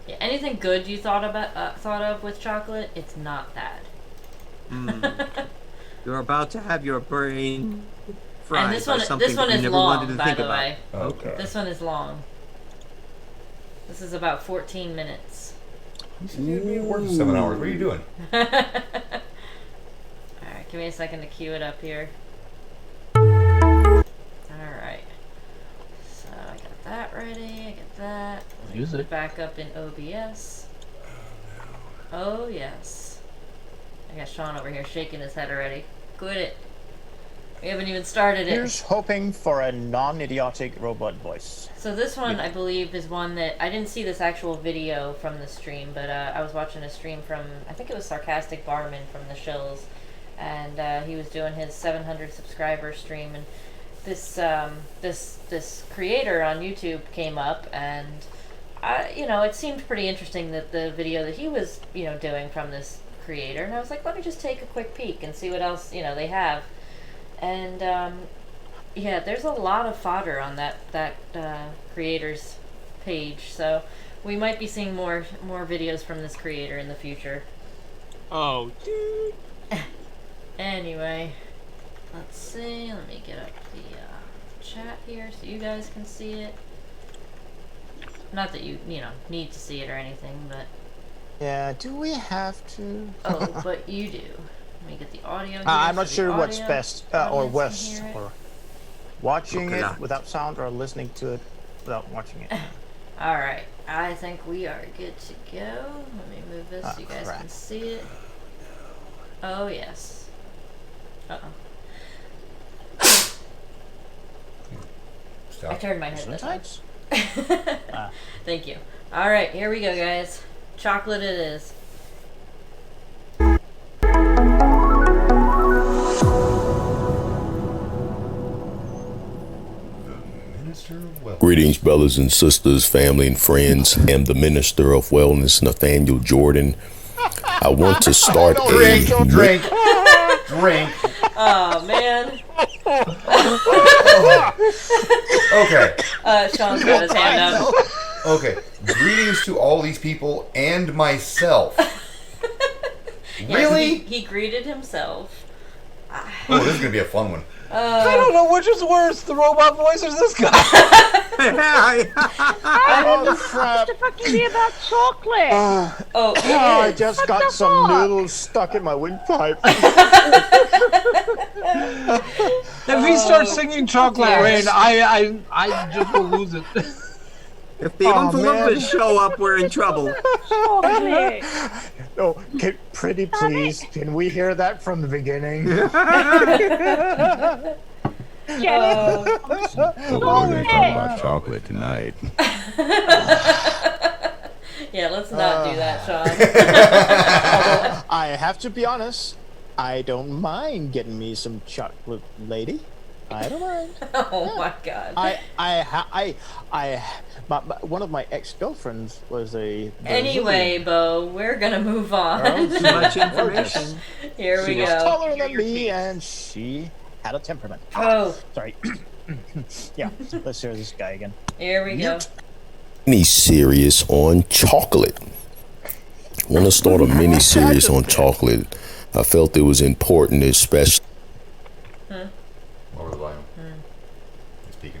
Yeah, anything good you thought of with chocolate, it's not bad. You're about to have your brain fried And this by one, something this one that you is never wanted long, to by think the about. way. Okay. This one is long. This is about 14 minutes. Work 7 hours. What are you doing? Alright, give me a second to cue it up here. Alright. So I got that ready, I got that. Let me Use put it. back up in OBS. Oh yes. I got Sean over here shaking his head already. Quit it. We haven't even started it. Here's hoping for a non-idiotic robot voice. So this one, I believe, is one that I didn't see this actual video from the stream, but I was watching a stream from, I think it was Sarcastic Barman from the Shills, and he was doing his 700 subscriber stream, and this this creator on YouTube came up, and it seemed pretty interesting that the video that he was doing from this creator, and I was like, let me just take a quick peek and see what else they have. And yeah, there's a lot of fodder on that creator's page, so we might be seeing more videos from this creator in the future. Oh, dude. Anyway, let's see. Let me get up the chat here so you guys can see it. Not that you need to see it or anything, but Yeah, do we have to? oh, but you do. Let me get the audio here. I'm so not the sure what's audio best, or audience can worst, hear it. or watching Okay. it without sound or listening to it without watching it. Alright, I think we are good to go. Let me move this so you guys crap. can see it. Oh, yes. Uh-oh. I Stop. turned my head this way. Sometimes. Thank you. Alright, here we go, guys. Chocolate it is. Minister of Wellness. Greetings, brothers and sisters, family and friends. I am the Minister of Wellness, Nathaniel Jordan. I want to start Drink, a drink, drink. Oh, man. Okay, Sean's got his hand up. okay. Greetings to all these people and myself. Yes, Really? he greeted himself. Oh, this is gonna be a fun one. I don't know which is worse, the robot voice or this guy. Oh crap! To fucking be about chocolate. Oh, it I is. just got the some fuck? noodles stuck in my windpipe. If he starts singing Chocolate dear. Rain, I just will lose it. If the Oh, Oompa man. Loompas show up, we're in trouble. Chocolate. Oh, pretty please, can we hear that from the beginning? Janet. We're going to talk about chocolate tonight. Yeah, let's not do that, Sean. Although I have to be honest, I don't mind getting me some chocolate, lady. I don't mind. Oh my god. One of my ex-girlfriends was a. Anyway, Bo, we're gonna move on. Oh, Too much information. Here we She was go. taller than me, and she had a temperament. Oh, Sorry. Yeah, let's hear this guy again. here we go. Mini series on chocolate. I want to start a mini series on chocolate. I felt it was important, especially Lower the volume. It's peaking.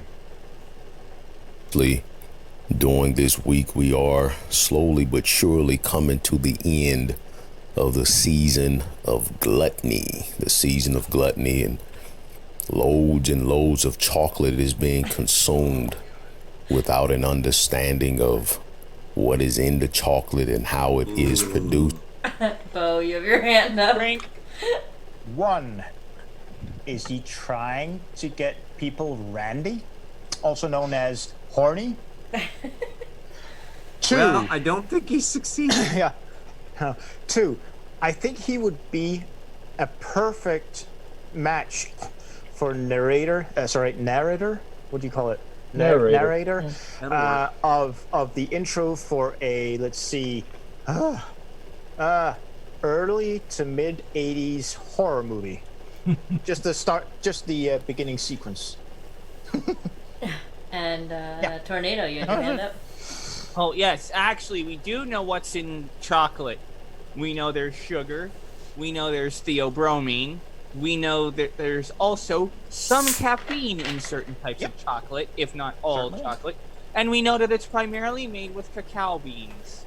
during this week. We are slowly but surely coming to the end of the season of gluttony. The season of gluttony, and loads of chocolate is being consumed without an understanding of what is in the chocolate and how it is produced. Bo, you have your hand up. Frank, one, is he trying to get people randy, also known as horny? Two, Well, I don't think he succeeded. yeah. Two, I think he would be a perfect match for narrator. What do you call it? Narrator. Of the intro for a, let's see, early to mid 80s horror movie. Just the beginning sequence. And Tornado, you have your hand up. Oh, yes. Actually, we do know what's in chocolate. We know there's sugar. We know there's theobromine. We know that there's also some caffeine in certain types of chocolate, if not all chocolate. And we know that it's primarily made with cacao beans.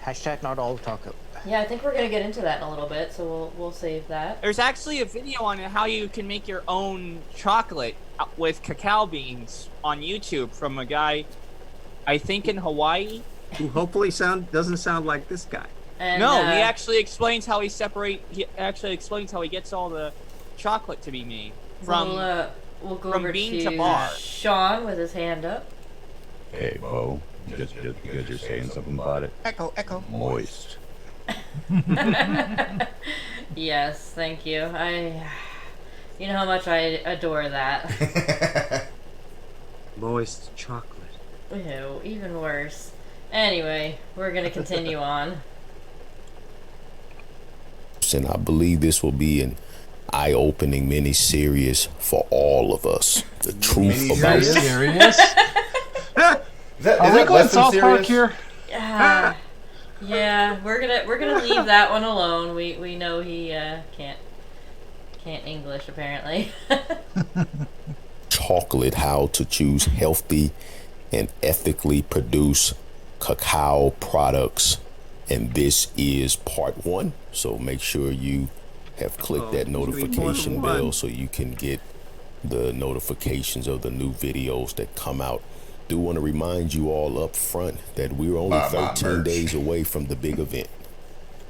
Hashtag not all chocolate. Yeah, I think we're gonna get into that in a little bit, so we'll save that. There's actually a video on how you can make your own chocolate with cacao beans on YouTube from a guy, I think in Hawaii. Who hopefully doesn't sound like this guy. And, No, he actually explains how he gets all the chocolate to be made from we'll go from over bean to to bar. Sean with his hand up. Hey, Bo. Just because you're saying something about it. Echo. Moist. Yes, thank you. You know how much I adore that. Moist chocolate. Ew, even worse. Anyway, we're gonna continue on. And I believe this will be an eye-opening mini-series for all of us. The truth about Serious? Is that Are we going less than South Park serious? here? Yeah, we're gonna leave that one alone. We know he can't English apparently. chocolate, how to choose healthy and ethically produced cacao products. And this is part 1. So make sure you have clicked that notification bell so you can get the notifications of the new videos that come out. Do want to remind you all up front that we're only 13 days away from the big event.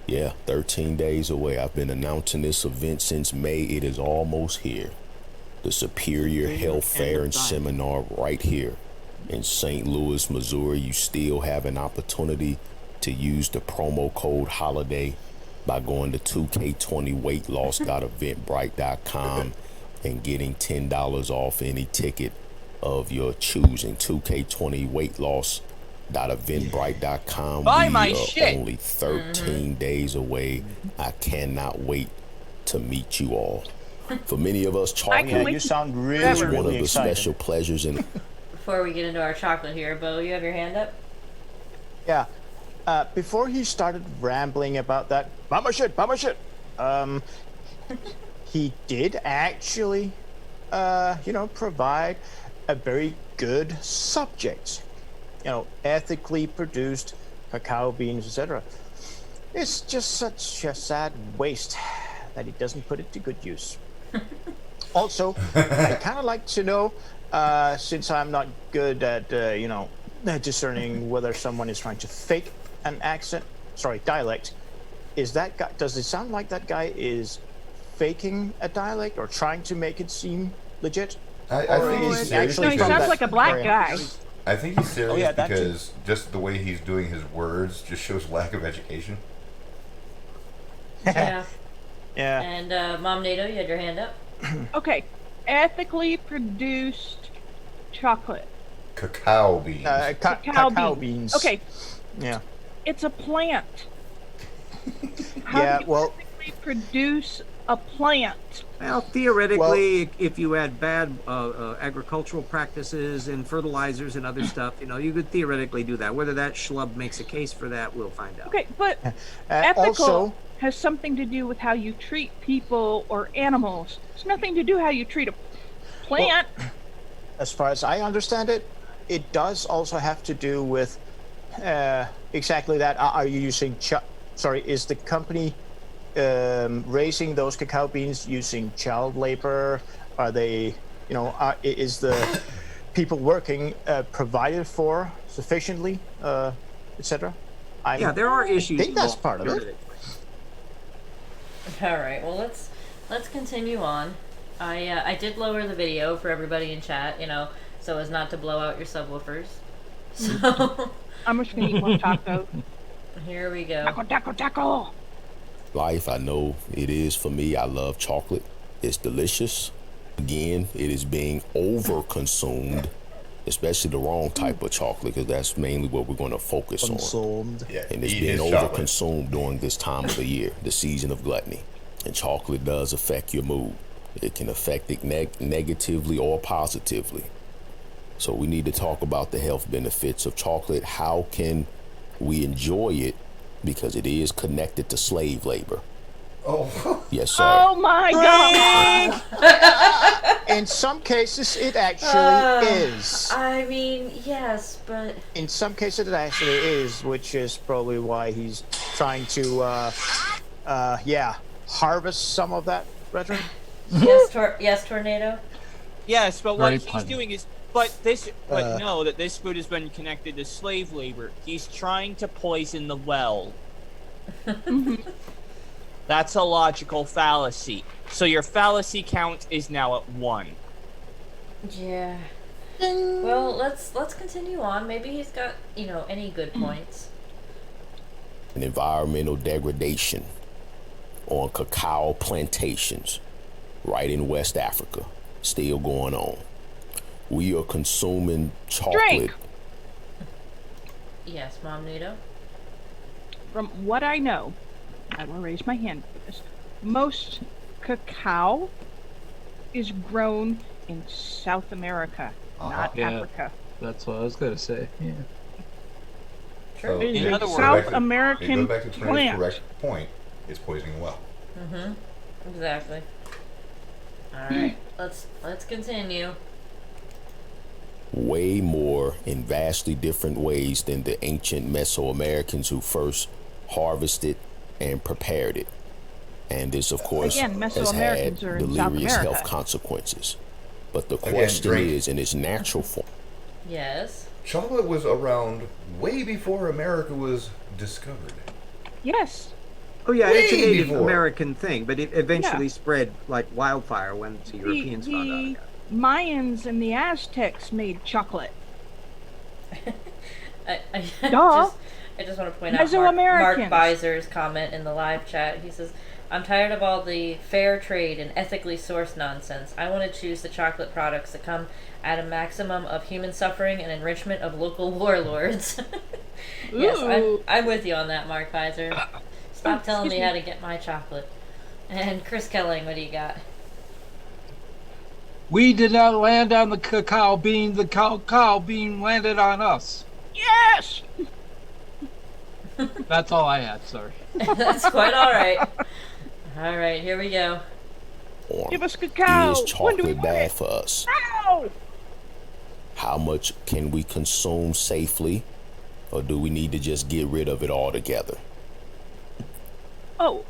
Yeah, 13 days away. I've been announcing this event since May. It is almost here. The Superior Health Fair and Seminar right here in St. Louis, Missouri. You still have an opportunity to use the promo code HOLIDAY by going to 2K20weightloss.eventbrite.com and getting $10 off any ticket of your choosing. 2K20weightloss.eventbrite.com. Buy We my are shit. only 13 days away. I cannot wait to meet you all. For many of us, chocolate You sound is really, one of really the excited. special pleasures in Before we get into our chocolate here, Bo, you have your hand up? Yeah. Before he started rambling about that, buy my shit, he did actually, provide a very good subject. Ethically produced cacao beans, etc. It's just such a sad waste that he doesn't put it to good use. Also, I'd kind of like to know, since I'm not good at, discerning whether someone is trying to fake an dialect, does it sound like that guy is faking a dialect or trying to make it seem legit? I Or think is he's he actually No, he from sounds that like a black area? guy. I think he's serious yeah, that too. because just the way he's doing his words just shows lack of education. Yeah. Yeah. And Mom Nato, you had your hand up. Okay, ethically produced chocolate. Cacao beans. Cacao beans. Okay, Yeah. it's a plant. How Yeah, do you well- ethically produce a plant? Well, theoretically, if you had bad agricultural practices and fertilizers and other stuff, you could theoretically do that. Whether that schlub makes a case for that, we'll find out. Okay, but ethical Also, has something to do with how you treat people or animals. It's nothing to do how you treat a plant. as far as I understand it, it does also have to do with exactly that. Are you using? Is the company raising those cacao beans using child labor? Are they, is the people working provided for sufficiently, etc.? Yeah, there are issues. I think that's involved part of it. theoretically. All right. Well, let's continue on. I did lower the video for everybody in chat, so as not to blow out your subwoofers. So I'm just gonna eat one taco. here we go. Taco. Life, I know it is for me. I love chocolate. It's delicious. Again, it is being over-consumed, especially the wrong type of chocolate, because that's mainly what we're going to focus on. Consumed. Yeah, And it's eat being his chocolate. over-consumed during this time of the year, the season of gluttony. And chocolate does affect your mood. It can affect it negatively or positively. So we need to talk about the health benefits of chocolate. How can we enjoy it? Because it is connected to slave labor. Oh. Yes, sir. Oh my god! In some cases, it actually is. I mean, yes, but In some cases, it actually is, which is probably why he's trying to, harvest some of that, brethren. yes, Tornado. Yes, but Very what he's pun. doing is, know that this food has been connected to slave labor. He's trying to poison the well. That's a logical fallacy. So your fallacy count is now at 1. Yeah. Well, let's continue on. Maybe he's got any good points. And environmental degradation on cacao plantations right in West Africa still going on. We are consuming chocolate. Drink. Yes, Mom Nato. From what I know, I will raise my hand for this. Most cacao is grown in South America, not Yeah. Africa. That's what I was going to say. Yeah. So It is it a other words- South it American goes back to Trina's plant. correct point. It's poisoning the well. Exactly. All right. Let's continue. Way more in vastly different ways than the ancient Mesoamericans who first harvested and prepared it. And this, of course, Again, has Mesoamericans had are in South delirious America. health consequences. But the Again, question drink. is, in its natural form, Yes. Chocolate was around way before America was discovered. Yes. Oh yeah, it's a Way Native before. American thing, but it eventually spread like wildfire when the Europeans found out. The about it. Mayans and the Aztecs made chocolate. I Duh. just want to point out Mark Mesoamericans. Beiser's comment in the live chat. He says, "I'm tired of all the fair trade and ethically sourced nonsense. I want to choose the chocolate products that come at a maximum of human suffering and enrichment of local warlords." Yes, Ooh. I'm with you on that, Mark Beiser. Stop telling excuse me how me. to get my chocolate. And Chris Kelling, what do you got? We did not land on the cacao bean. The cacao bean landed on us. Yes. That's all I had. Sorry. That's quite all right. All right, here we go. Give us cacao. is When do we chocolate want bad it? for us? Ow! How much can we consume safely? Or do we need to just get rid of it altogether? Oh,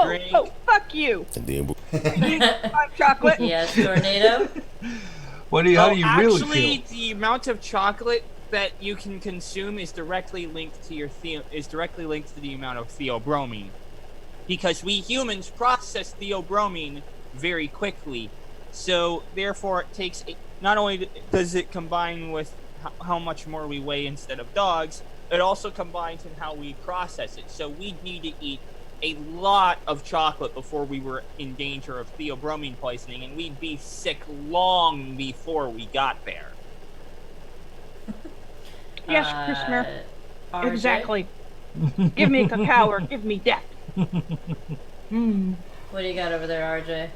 Drink. fuck you. And then we You want chocolate? Yes, Tornado. How do you really actually, feel? the amount of chocolate that you can consume is directly linked to the amount of theobromine, because we humans process theobromine very quickly. So therefore, it takes not only does it combine with how much more we weigh instead of dogs, it also combines in how we process it. So we'd need to eat a lot of chocolate before we were in danger of theobromine poisoning, and we'd be sick long before we got there. Yes, Christopher. RJ? Exactly. Give me cacao or give me death. What do you got over there, RJ?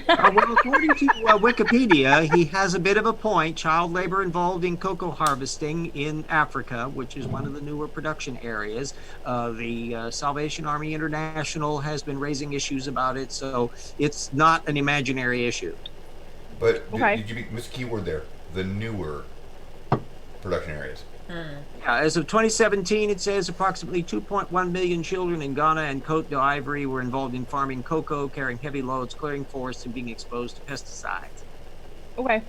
Well, according to Wikipedia, he has a bit of a point. Child labor involved in cocoa harvesting in Africa, which is one of the newer production areas. The Salvation Army International has been raising issues about it, so it's not an imaginary issue. But Okay. did you miss a key word there? The newer production areas. As of 2017, it says approximately 2.1 million children in Ghana and Cote d'Ivoire were involved in farming cocoa, carrying heavy loads, clearing forests, and being exposed to pesticides. Okay.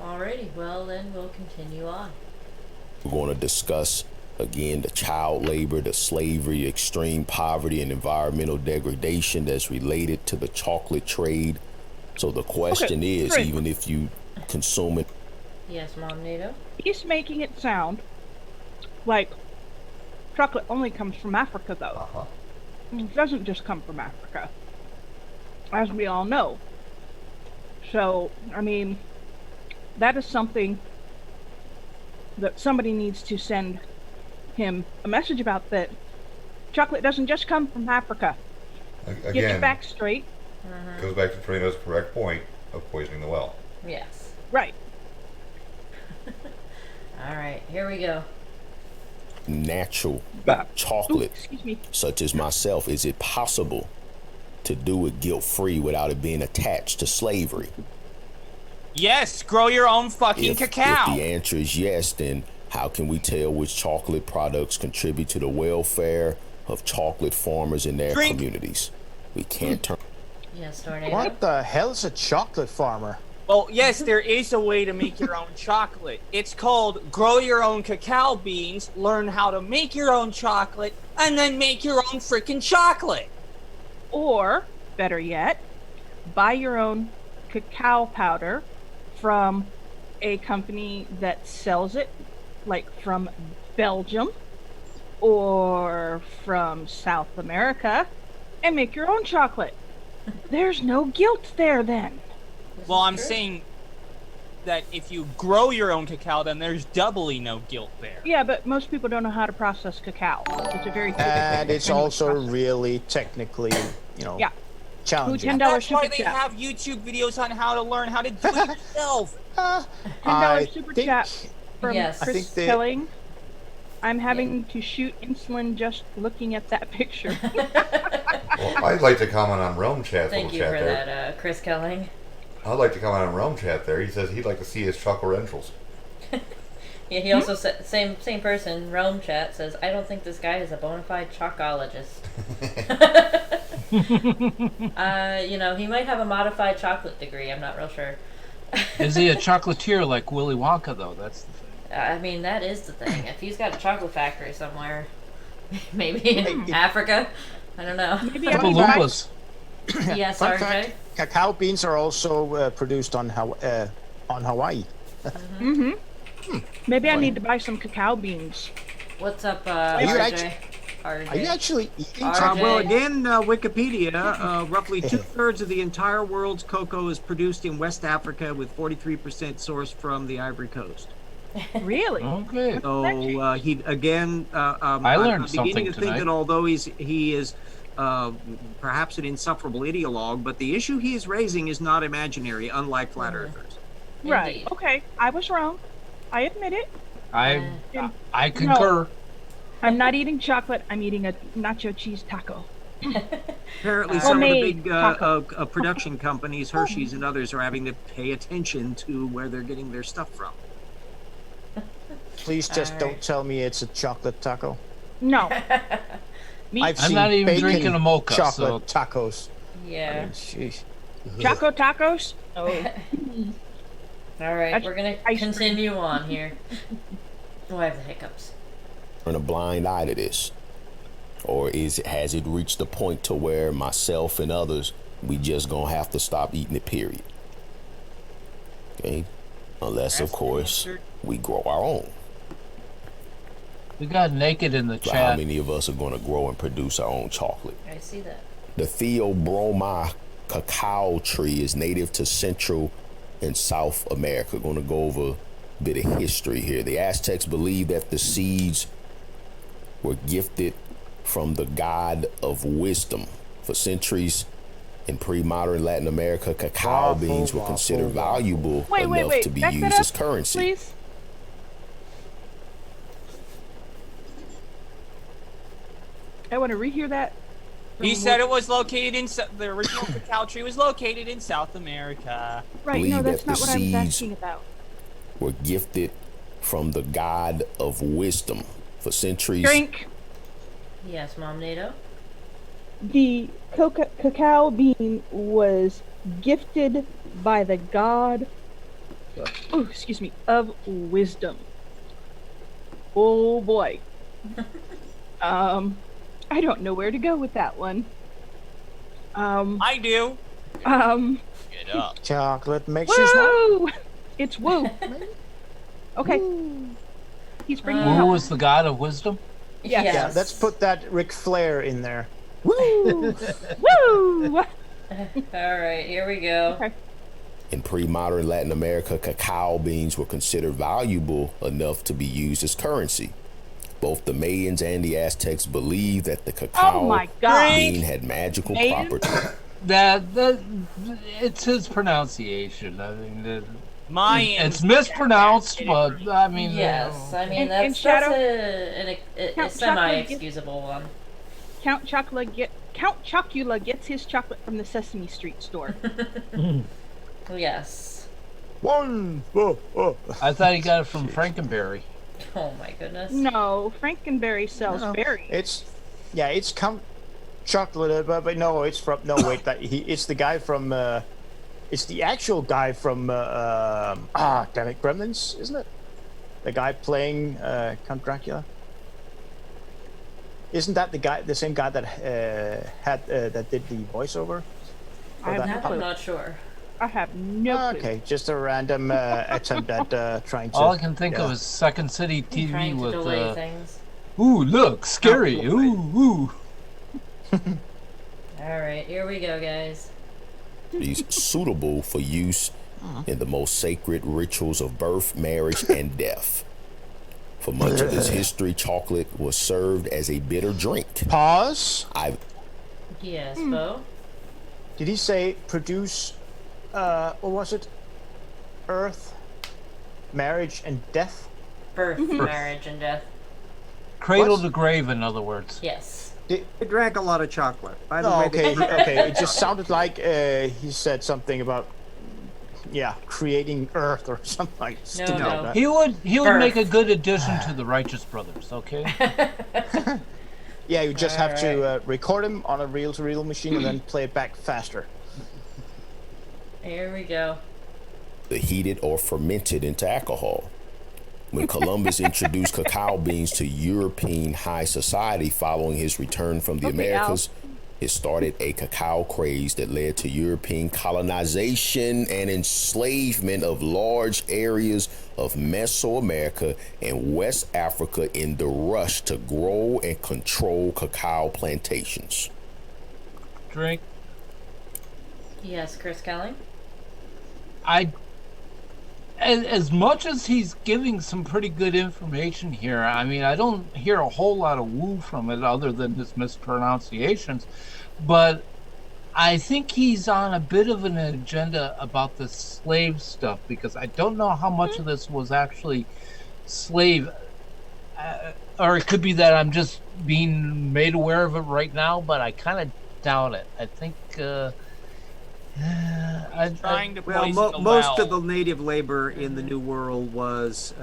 Alrighty, well then we'll continue on. We're going to discuss again the child labor, the slavery, extreme poverty, and environmental degradation that's related to the chocolate trade. So the question is, great. even if you consume it, Yes, Mom NATO? He's making it sound like chocolate only comes from Africa, though. Uh-huh. It doesn't just come from Africa, as we all know. So, I mean, that is something that somebody needs to send him a message about, that chocolate doesn't just come from Africa. Get your Again, facts straight. goes back to Tornado's correct point of poisoning the well. Yes. Right. Alright, here we go. natural Ooh, chocolate, excuse me. such as myself, is it possible to do it guilt-free without it being attached to slavery? Yes, grow your own fucking If cacao. the answer is yes, then how can we tell which chocolate products contribute to the welfare of chocolate farmers in their Drink. communities? We can't turn. Yes, Tornado. What the hell is a chocolate farmer? Well, yes, there is a way to make your own chocolate. It's called grow your own cacao beans, learn how to make your own chocolate, and then make your own freaking chocolate. Or, better yet, buy your own cacao powder from a company that sells it, like from Belgium or from South America, and make your own chocolate. There's no guilt there then. Well, I'm saying that if you grow your own cacao, then there's doubly no guilt there. Yeah, but most people don't know how to process cacao. It's a very And it's technical also process. really technically, Yeah. challenging. $10 That's why super they chat. have YouTube videos on how to learn how to do it yourself. I $10 super think- chat from Yes. I Chris think they- Killing. I'm having to shoot insulin just looking at that picture. Well, I'd like to comment on Realm Chat's Thank little you chat for there. that, Chris Kelling. I'd like to comment on Realm Chat there. He says he'd like to see his chocolate Yeah, he also said, same person, Rome Chat, says, I don't think this guy is a bona fide chocologist. He might have a modified chocolate degree, I'm not real sure. Is he a chocolatier like Willy Wonka, though? That's the thing. I mean, that is the thing. If he's got a chocolate factory somewhere, maybe in Africa, I don't know. Maybe Couple I'll buy- Loompas. Yes, Fun RJ? fact, cacao beans are also produced on Hawaii. Maybe I need to buy some cacao beans. What's up, you RJ? RJ? Are you actually eating RJ? chocolate? Well, again, Wikipedia, roughly 2/3 of the entire world's cocoa is produced in West Africa, with 43% sourced from the Ivory Coast. Really? Okay. So he again. I learned I'm beginning something to think tonight. that although he is perhaps an insufferable ideologue, but the issue he is raising is not imaginary, unlike flat earthers. Right. Indeed. Okay. I was wrong. I admit it. I concur. I'm not eating chocolate. I'm eating a nacho cheese taco. Apparently, some of the Homemade big taco. production companies, Hershey's and others, are having to pay attention to where they're getting their stuff from. Please just Alright. don't tell me it's a chocolate taco. No. Me, I've I'm seen not even bacon drinking a mocha, chocolate tacos. I Yeah. mean, sheesh. Choco tacos? Oh. Alright, That's we're gonna ice cream. continue on here. Oh, I have the hiccups. Turn a blind eye to this, or has it reached the point to where myself and others, we just gonna have to stop eating it, period? Okay, Unless, of That's course, answered. we grow our own. We got naked in the But how chat. many of us are going to grow and produce our own chocolate? I see that. The Theobroma cacao tree is native to Central and South America. Going to go over a bit of history here. The Aztecs believed that the seeds were gifted from the god of wisdom. For centuries in pre-modern Latin America, cacao beans were considered valuable enough to be Back that used up, as currency. please. I want to rehear that. He said it was located in the original cacao tree was located in South America. Right, Believe no, that's that not the what I was seeds asking about. were gifted from the god of wisdom. For centuries, Drink. Yes, Mom NATO. The cacao bean was gifted by the god, of wisdom. Oh boy. I don't know where to go with that one. I do. Get up. Chocolate makes you smart. Woo! It's woo. Okay. He's bringing it Who up. was the god of wisdom? Yes. Yeah, let's put that Ric Flair in there. Woo! Woo! All right, here we go. Okay. in pre-modern Latin America, cacao beans were considered valuable enough to be used as currency. Both the Mayans and the Aztecs believed that the cacao bean had magical properties. That it's his pronunciation. I mean, Mayans. it's mispronounced, but I mean, yes, I mean And that's Shadow? a semi-excusable one. Count Chocula gets his chocolate from the Sesame Street store. Yes. I thought he got it from Frankenberry. Oh my goodness. No, Frankenberry sells berries. It's Count Chocolate, but no, it's from it's the guy from it's the actual guy from damn it, Gremlins, isn't it? The guy playing Count Dracula. Isn't that the same guy that that did the voiceover? I'm not sure. I have no clue. Okay, just a random attempt at trying to. All I can think of is Second City TV Trying to with delay things. Ooh, look, scary. Ooh. All right, here we go, guys. These suitable for use in the most sacred rituals of birth, marriage, and death. For much of its history, chocolate was served as a bitter drink. Pause. Yes, Bo. Did he say produce? What was it? Earth, marriage, and death. Birth, marriage, and death. Cradle to grave, in other words. Yes. I drank a lot of chocolate. By the No, way, okay, okay. It just sounded like he said something about creating Earth or something like stupid like that. He would make a good addition to the Righteous Brothers. Okay. Yeah, you just have to record him on a reel-to-reel machine and then play it back faster. Here we go. The heated or fermented into alcohol. When Columbus introduced cacao beans to European high society following his return from the Americas, it started a cacao craze that led to European colonization and enslavement of large areas of Mesoamerica and West Africa in the rush to grow and control cacao plantations. Drink. Yes, Chris Kelly. As much as he's giving some pretty good information here, I mean, I don't hear a whole lot of woo from it other than his mispronunciations, but I think he's on a bit of an agenda about the slave stuff, because I don't know how much of this was actually slave, or it could be that I'm just being made aware of it right now, but I kind of doubt it. I think Trying to well, poison the most well. of the native labor in the New World was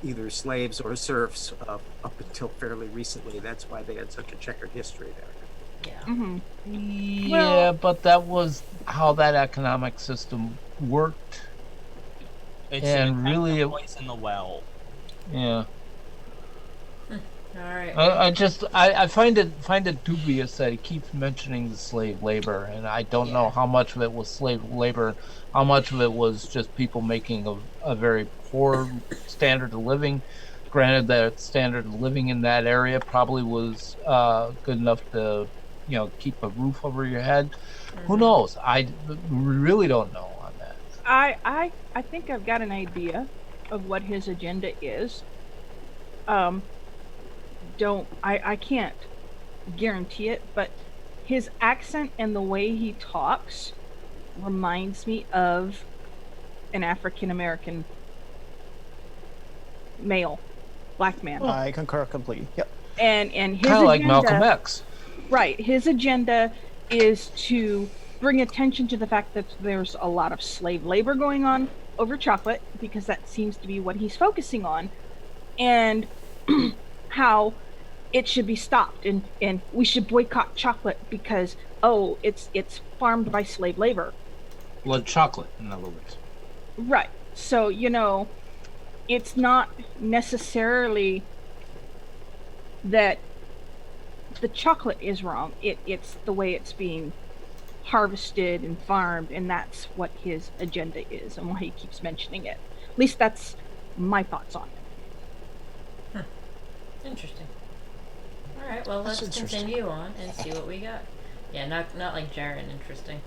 either slaves or serfs up until fairly recently. That's why they had such a checkered history there. Yeah. Yeah, but that was how that economic system worked. It's and an really, attempt to poison the well. yeah. All right. I find it dubious that he keeps mentioning the slave labor, and I don't know how much of it was slave labor, how much of it was just people making a very poor standard of living. Granted, that standard of living in that area probably was good enough to, keep a roof over your head. Who knows? I really don't know on that. I think I've got an idea of what his agenda is. I can't guarantee it, but his accent and the way he talks reminds me of an African American male, black man. I concur completely. Yep. And his Kind of like agenda, Malcolm X. right? His agenda is to bring attention to the fact that there's a lot of slave labor going on over chocolate, because that seems to be what he's focusing on, and how it should be stopped, and we should boycott chocolate because it's farmed by slave labor. Blood chocolate, in other words. Right. So, it's not necessarily that the chocolate is wrong. It's the way it's being harvested and farmed, and that's what his agenda is and why he keeps mentioning it. At least that's my thoughts on it. Interesting. All right, well, let's continue on and see what we got. Yeah, not like Jaren, interesting.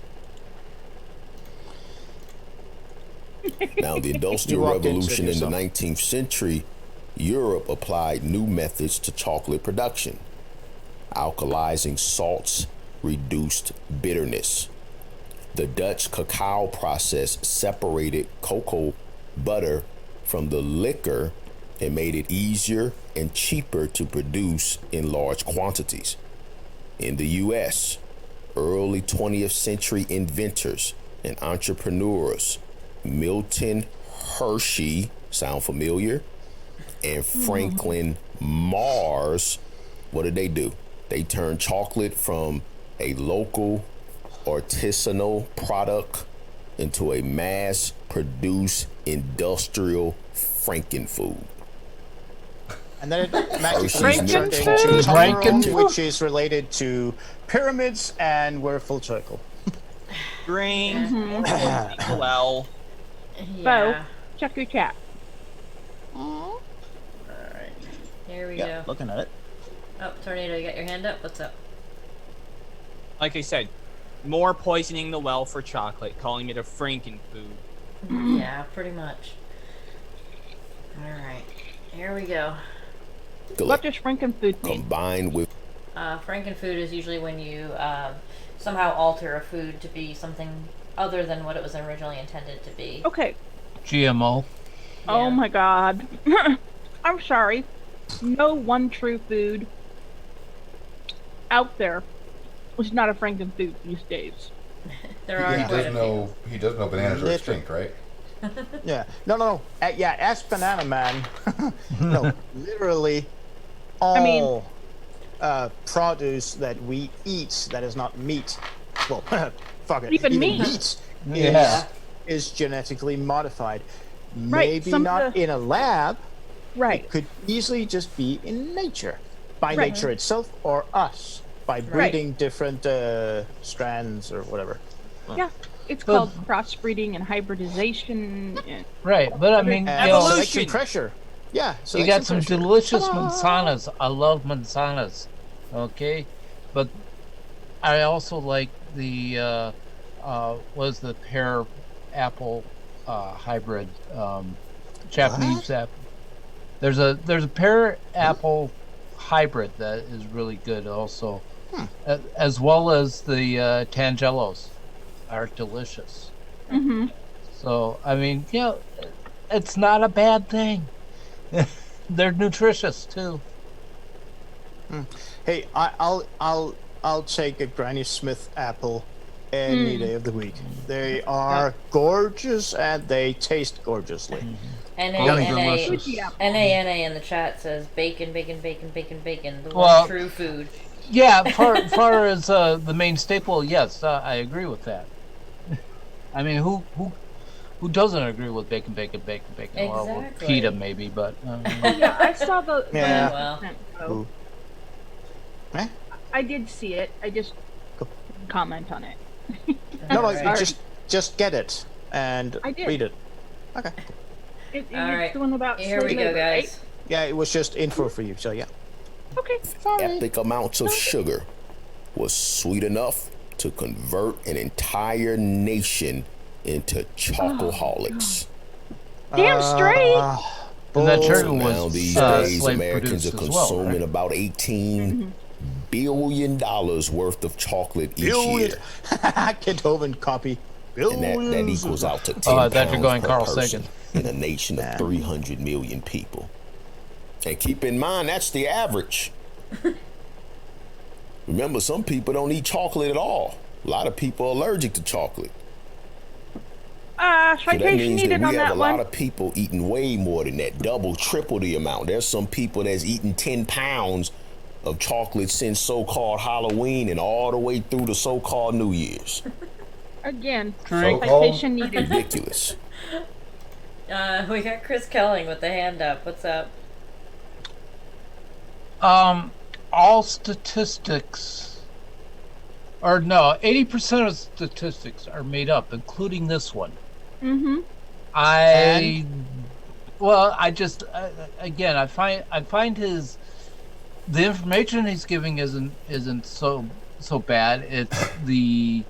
Now, the Industrial Revolution in the 19th century, Europe applied new methods to chocolate production. Alkalizing salts reduced bitterness. The Dutch cacao process separated cocoa butter from the liquor and made it easier and cheaper to produce in large quantities. In the U.S., early 20th century inventors and entrepreneurs Milton Hershey, sound familiar, and Franklin Mars, what did they do? They turned chocolate from a local artisanal product into a mass-produced industrial frankenfood. And then it magically Hershey's turned milk into chocolate. Toblerone, which is related to pyramids, and we're full circle. Drink. Well. Bo, check your chat. All right. Here we Yeah, go. looking at it. Oh, Tornado, you got your hand up? What's up? Like I said, more poisoning the well for chocolate, calling it a frankenfood. Yeah, pretty much. All right. Here we go. What does frankenfood mean? Combined with Frankenfood is usually when you somehow alter a food to be something other than what it was originally intended to be. Okay. GMO. Oh my god. I'm sorry. No one true food out there is not a frankenfood these days. There are quite a few. He does know bananas are extinct, right? Yeah. No. Yeah, ask Banana Man. No, literally all produce that we eat that is not meat. Well, fuck it. Even meat. Is genetically modified. Right, Maybe not in a lab. Right. It could easily just be in nature. By nature itself or us. By breeding different strands or whatever. Yeah. It's called crossbreeding and hybridization. And Right, but I mean, selection pressure. Yeah. You got some delicious manzanas. I love manzanas. Okay, but I also like the was the pear apple hybrid Japanese apple. There's a pear apple hybrid that is really good also, as well as the Tangelos are delicious. Mm-hmm. So I mean, it's not a bad thing. They're nutritious too. Hey, I'll take a Granny Smith apple any day of the week. They are gorgeous and they taste gorgeously. NA in the chat says bacon. The one true food. Yeah, far as the main staple, yes, I agree with that. I mean, who Who doesn't agree with bacon, bacon, bacon, bacon? Well, with Exactly. PETA maybe, but Yeah, I saw the Yeah. Well. info. Ooh. Eh? I did see it. I just comment on it. No, no, Alright. you just get it and I did. read it. Okay. It's Alright, the one about here we slave go, labor, right? guys. Yeah, it was just info for you. So yeah. Okay, sorry. Epic amounts of sugar was sweet enough to convert an entire nation into chocoholics. Damn straight. and that So sugar now was these days, slave Americans are produced as well, consuming right? about $18 billion worth of chocolate each year. Get over and copy. And that Billions. equals out to 10 Oh, I thought you were pounds going per Carl person Sagan. in a nation of 300 million people. And keep in mind, that's the average. Remember, some people don't eat chocolate at all. A lot of people are allergic to chocolate. So that Citation means that needed we on have that a lot one. of people eating way more than that, double, triple the amount. There's some people that's eating 10 pounds of chocolate since so-called Halloween and all the way through to so-called New Year's. Again, So-called? citation needed. Ridiculous. We got Chris Kelling with the hand up. What's up? All statistics, or no, 80% of statistics are made up, including this one. Mm-hmm. I find the information he's giving isn't so bad. It's the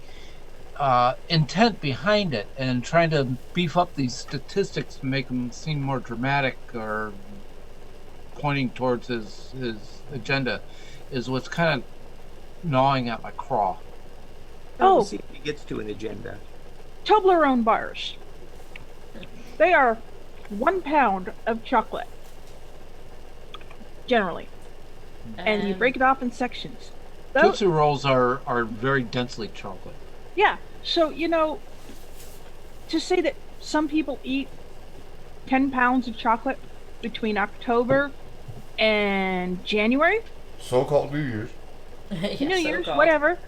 intent behind it and trying to beef up these statistics to make them seem more dramatic or pointing towards his agenda is what's kind of gnawing at my craw. Oh. We'll see if he gets to an agenda. Toblerone bars. They are 1 pound of chocolate. Generally. And you break it off in sections. Tootsie Rolls are very densely chocolate. Yeah. So, to say that some people eat 10 pounds of chocolate between October and January, So-called New Year's. Yeah, New Year's, so-called. whatever,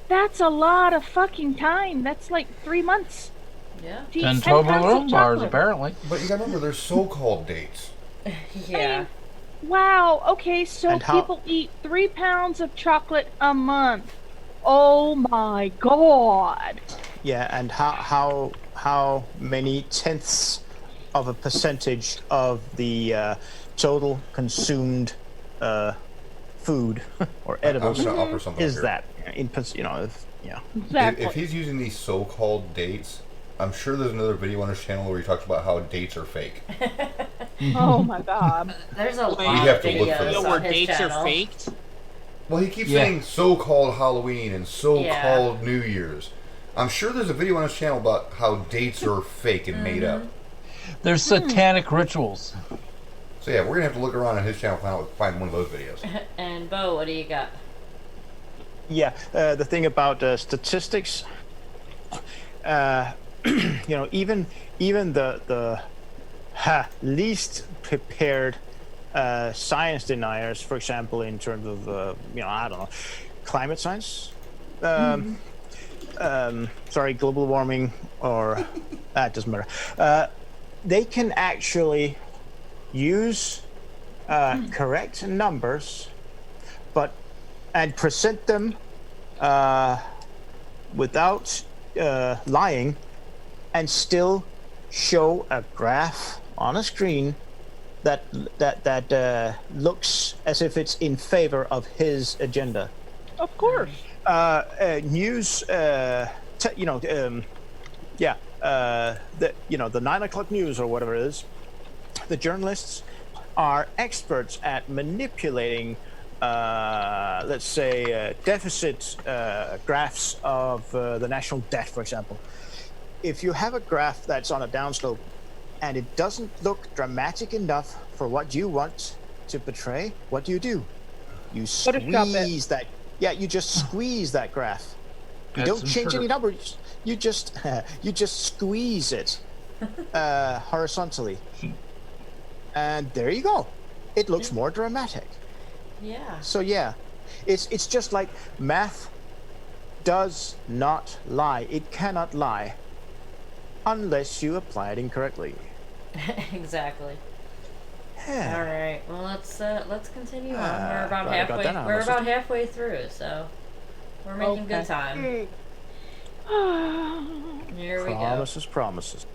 that's a lot of fucking time. That's like 3 months. Yeah. To eat 10 10 pounds of Toblerone bars, chocolate. apparently. But you gotta remember, there's so-called dates. Yeah. Wow. Okay, so And how- people eat 3 pounds of chocolate a month. Oh my god. Yeah, and how many tenths of a percentage of the total consumed food or edibles I'm gonna offer something is here. that? Yeah. Exactly. If he's using these so-called dates, I'm sure there's another video on his channel where he talks about how dates are fake. Oh my god. There's a lot have of to look for videos that. on Where his dates channel. are faked. Well, he keeps Yeah. saying so-called Halloween and so-called New Year's. I'm sure there's a video on his channel about how dates are fake and made up. They're satanic rituals. So yeah, we're gonna have to look around on his channel and find one of those videos. And Bo, what do you got? Yeah, the thing about statistics, even the least prepared science deniers, for example, in terms of I don't know, climate science, global warming, or that doesn't matter. They can actually use correct numbers, and present them without lying, and still show a graph on a screen that looks as if it's in favor of his agenda. Of course. News, the 9 o'clock news or whatever it is. The journalists are experts at manipulating, let's say, deficit graphs of the national debt, for example. If you have a graph that's on a downslope and it doesn't look dramatic enough for what you want to portray, what do? You Photoshop it. squeeze that. Yeah, you just squeeze that graph. You Add don't some change sugar. any numbers. You just squeeze it horizontally, and there you go. It looks more dramatic. Yeah. So yeah, it's just like math does not lie. It cannot lie. unless you apply it incorrectly. Exactly. All right. Well, let's continue on. We're about glad I got that halfway. out of We're my about system. halfway through, so we're making good time. Here we go. Promises.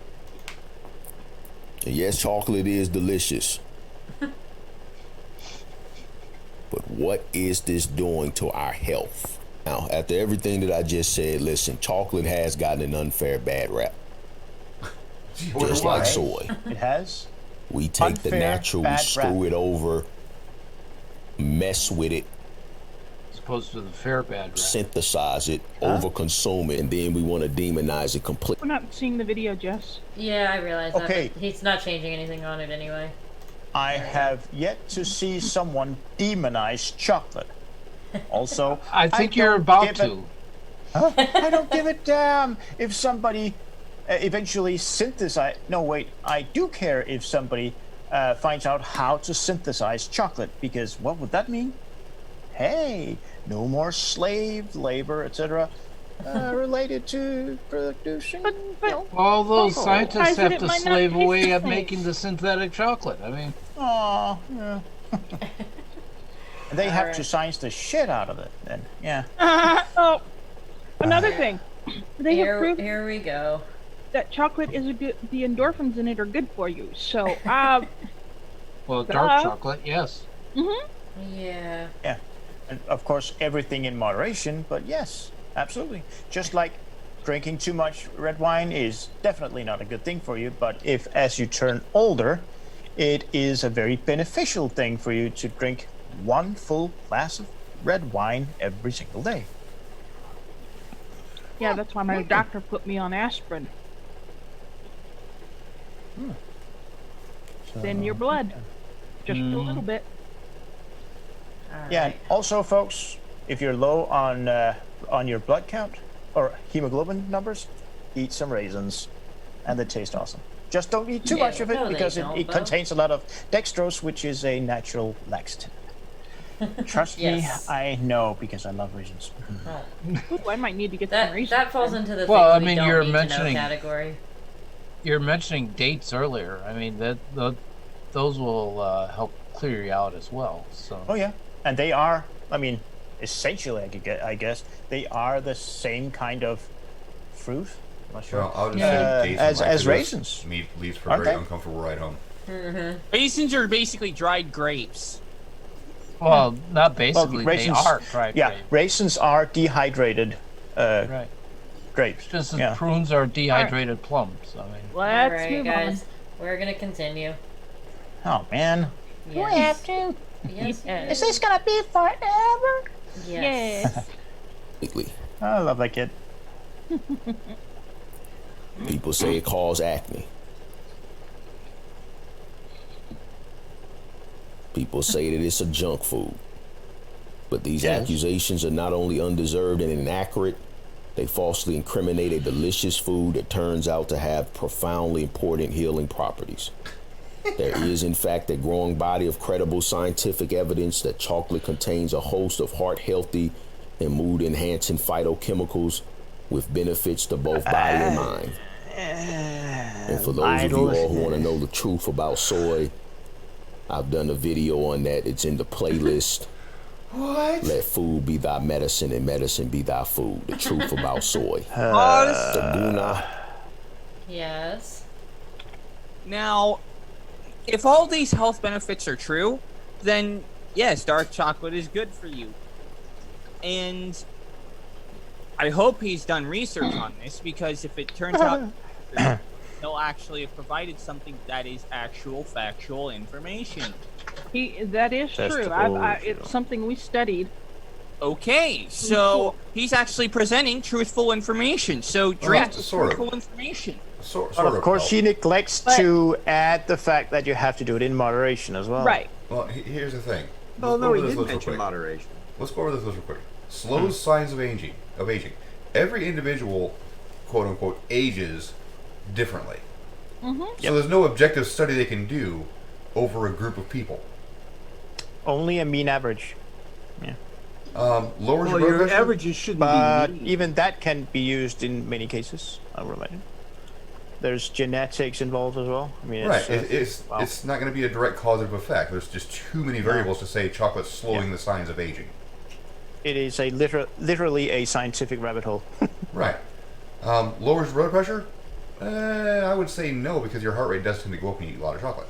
And yes, chocolate is delicious. But what is this doing to our health? Now, after everything that I just said, listen, chocolate has gotten an unfair bad rap. Just like soy. It has. We take the Unfair natural, we bad screw rap. it over, mess with it, As opposed to the fair bad rap. synthesize it, overconsume it, and then we want to demonize it completely. We're not seeing the video, Jess. Yeah, I realize that. Okay. But he's not changing anything on it anyway. I have yet to see someone demonize chocolate. Also, I think you're about give to. I don't give a damn if somebody eventually synthesize. No, wait. I do care if somebody finds out how to synthesize chocolate, because what would that mean? Hey, no more slave labor, etc. Related to production. But All those Oh. scientists Guys, have it to might not slave taste away the at same. making the synthetic chocolate. I mean, Aw, yeah. They have to Alright. science the shit out of it, then. Yeah. oh, another thing. They have proven Here we go. that chocolate is a good. The endorphins in it are good for you. So, well, Duh. dark chocolate, yes. Yeah. Yeah. And of course, everything in moderation, but yes, absolutely. Just like drinking too much red wine is definitely not a good thing for you, but if as you turn older, it is a very beneficial thing for you to drink one full glass of red wine every single day. yeah, that's why my doctor put me on aspirin. Thin your blood, just a little bit. Yeah, and also, folks, if you're low on your blood count or hemoglobin numbers, eat some raisins, and they taste awesome. Just don't eat too Yeah, much of it no, they because don't, it though. contains a lot of dextrose, which is a natural laxative. Trust Yes. me, I know because I love raisins. Ooh, I might need to get some raisins. That falls into the Well, I things we mean, don't you're need mentioning- to know category. You're mentioning dates earlier. I mean, those will help clear you out as well. So. Oh yeah, and they are. I mean, essentially, I guess they are the same kind of fruit. I'm not sure. Well, I'll just Yeah. say dates As on my raisins. Me leaves for a Aren't very they? uncomfortable ride home. Raisins are basically dried grapes. Well, not basically. raisins- they are dried Yeah, grapes. raisins are dehydrated Right. grapes. Just as yeah. prunes are dehydrated plums. I mean, Let's Alright, move guys. We're gonna continue. Oh man. Yes. to? Yes. Is this gonna be forever? on. Yes. Yes. Completely. I love that kid. People say it causes acne. People say that it's a junk food. But these Yes. accusations are not only undeserved and inaccurate, they falsely incriminate a delicious food that turns out to have profoundly important healing properties. There is, in fact, a growing body of credible scientific evidence that chocolate contains a host of heart-healthy and mood-enhancing phytochemicals with benefits to both body and mind. And for those of you all who want to know the truth about soy, I've done a video on that. It's in the playlist. What? Let food be thy medicine and medicine be thy food. The truth about soy. Debunking. Yes. Now, if all these health benefits are true, then yes, dark chocolate is good for you. And I hope he's done research on this, because if it turns out he'll actually have provided something that is actual factual information. That is That's true. the It's something we studied. Okay, so he's actually presenting truthful information. So drink sort of. truthful information. Sort But of course, he neglects But- to add the fact that you have to do it in moderation as well. Right. Well, here's the thing. Oh, Let's go no, over he this did list real mention quick. moderation. Let's go over this list real quick. Slow signs of aging. Every individual, quote unquote, ages differently. So there's no objective study they can do over a group of people. Only a mean average. Lowers Well, your blood your pressure. Oh, averages shouldn't But be mean. even that can be used in many cases, I will imagine. there's genetics involved as well. I mean, Right. it's, It's not going to be a direct causative effect. There's just too many variables to say chocolate's slowing the signs of aging. It is a literally a scientific rabbit hole. Right. Lowers blood pressure? I would say no, because your heart rate does tend to go up when you eat a lot of chocolate.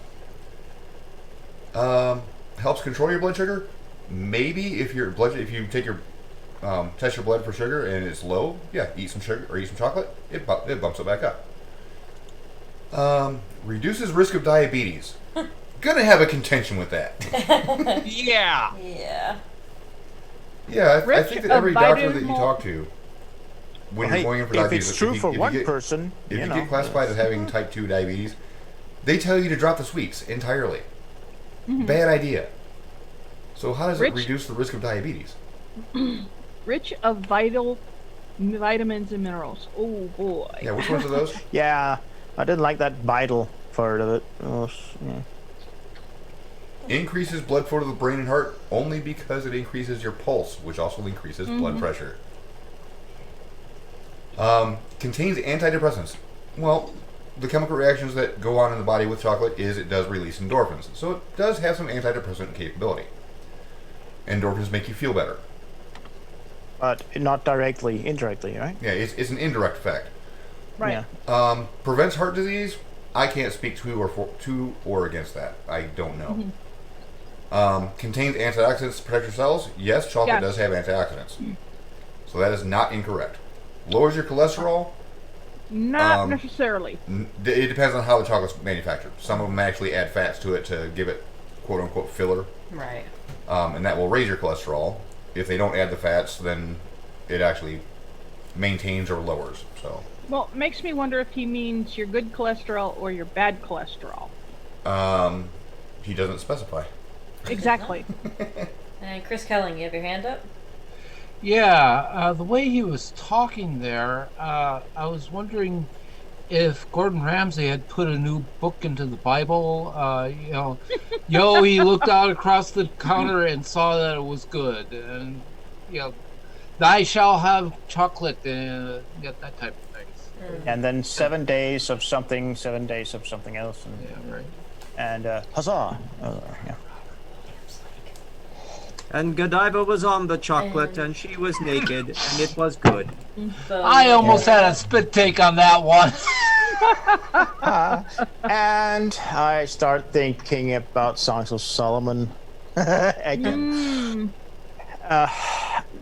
Helps control your blood sugar? Maybe if you take your test your blood for sugar and it's low, yeah, eat some sugar or eat some chocolate, it bumps it back up. Reduces risk of diabetes. Gonna have a contention with that. Yeah. Yeah. Yeah, I think that every doctor that you vitamin- talk to, when you're going in for if diabetes, it's true for one get, person, if you know, get classified as having type 2 diabetes, they tell you to drop the sweets entirely. Bad idea. So how does it reduce the risk of diabetes? Rich of vitamins and minerals. Oh boy. Yeah, which ones are those? Yeah, I didn't like that vital part of it. Yeah. Increases blood flow to the brain and heart only because it increases your pulse, which also increases blood pressure. Contains antidepressants. Well, the chemical reactions that go on in the body with chocolate is it does release endorphins. So it does have some antidepressant capability. Endorphins make you feel better. But not directly, indirectly, right? Yeah, it's an indirect effect. Right. Yeah. Prevents heart disease. I can't speak to or against that. I don't know. Contains antioxidants to protect your cells. Yes, chocolate does have antioxidants. So that is not incorrect. Lowers your cholesterol. Not necessarily. It depends on how the chocolate's manufactured. Some of them actually add fats to it to give it quote unquote filler. Right. And that will raise your cholesterol. If they don't add the fats, then it actually maintains or lowers. So. Well, it makes me wonder if he means your good cholesterol or your bad cholesterol. He doesn't specify. Exactly. And Chris Kelling, you have your hand up? Yeah, the way he was talking there, I was wondering if Gordon Ramsay had put a new book into the Bible. He looked out across the counter and saw that it was good, and thy shall have chocolate, and that type of things. And then 7 days of something, 7 days of something else, and Yeah, right. and huzzah! Yeah. And Godiva was on the chocolate, and she was naked, and it was good. I almost had a spit take on that one. And I start thinking about Songs of Solomon again.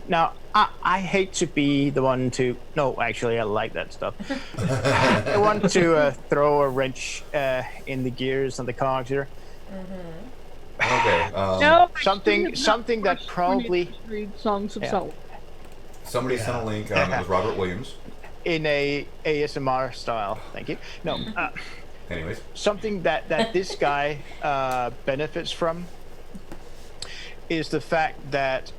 Now, I hate to be the one to... No, actually, I like that stuff. I want to throw a wrench in the gears and the cogs here. Okay. No, Something that probably... read Songs of Solomon. Somebody sent a link. It was Robert Williams. In a ASMR style. Thank you. No. Anyways. Something that this guy benefits from is the fact that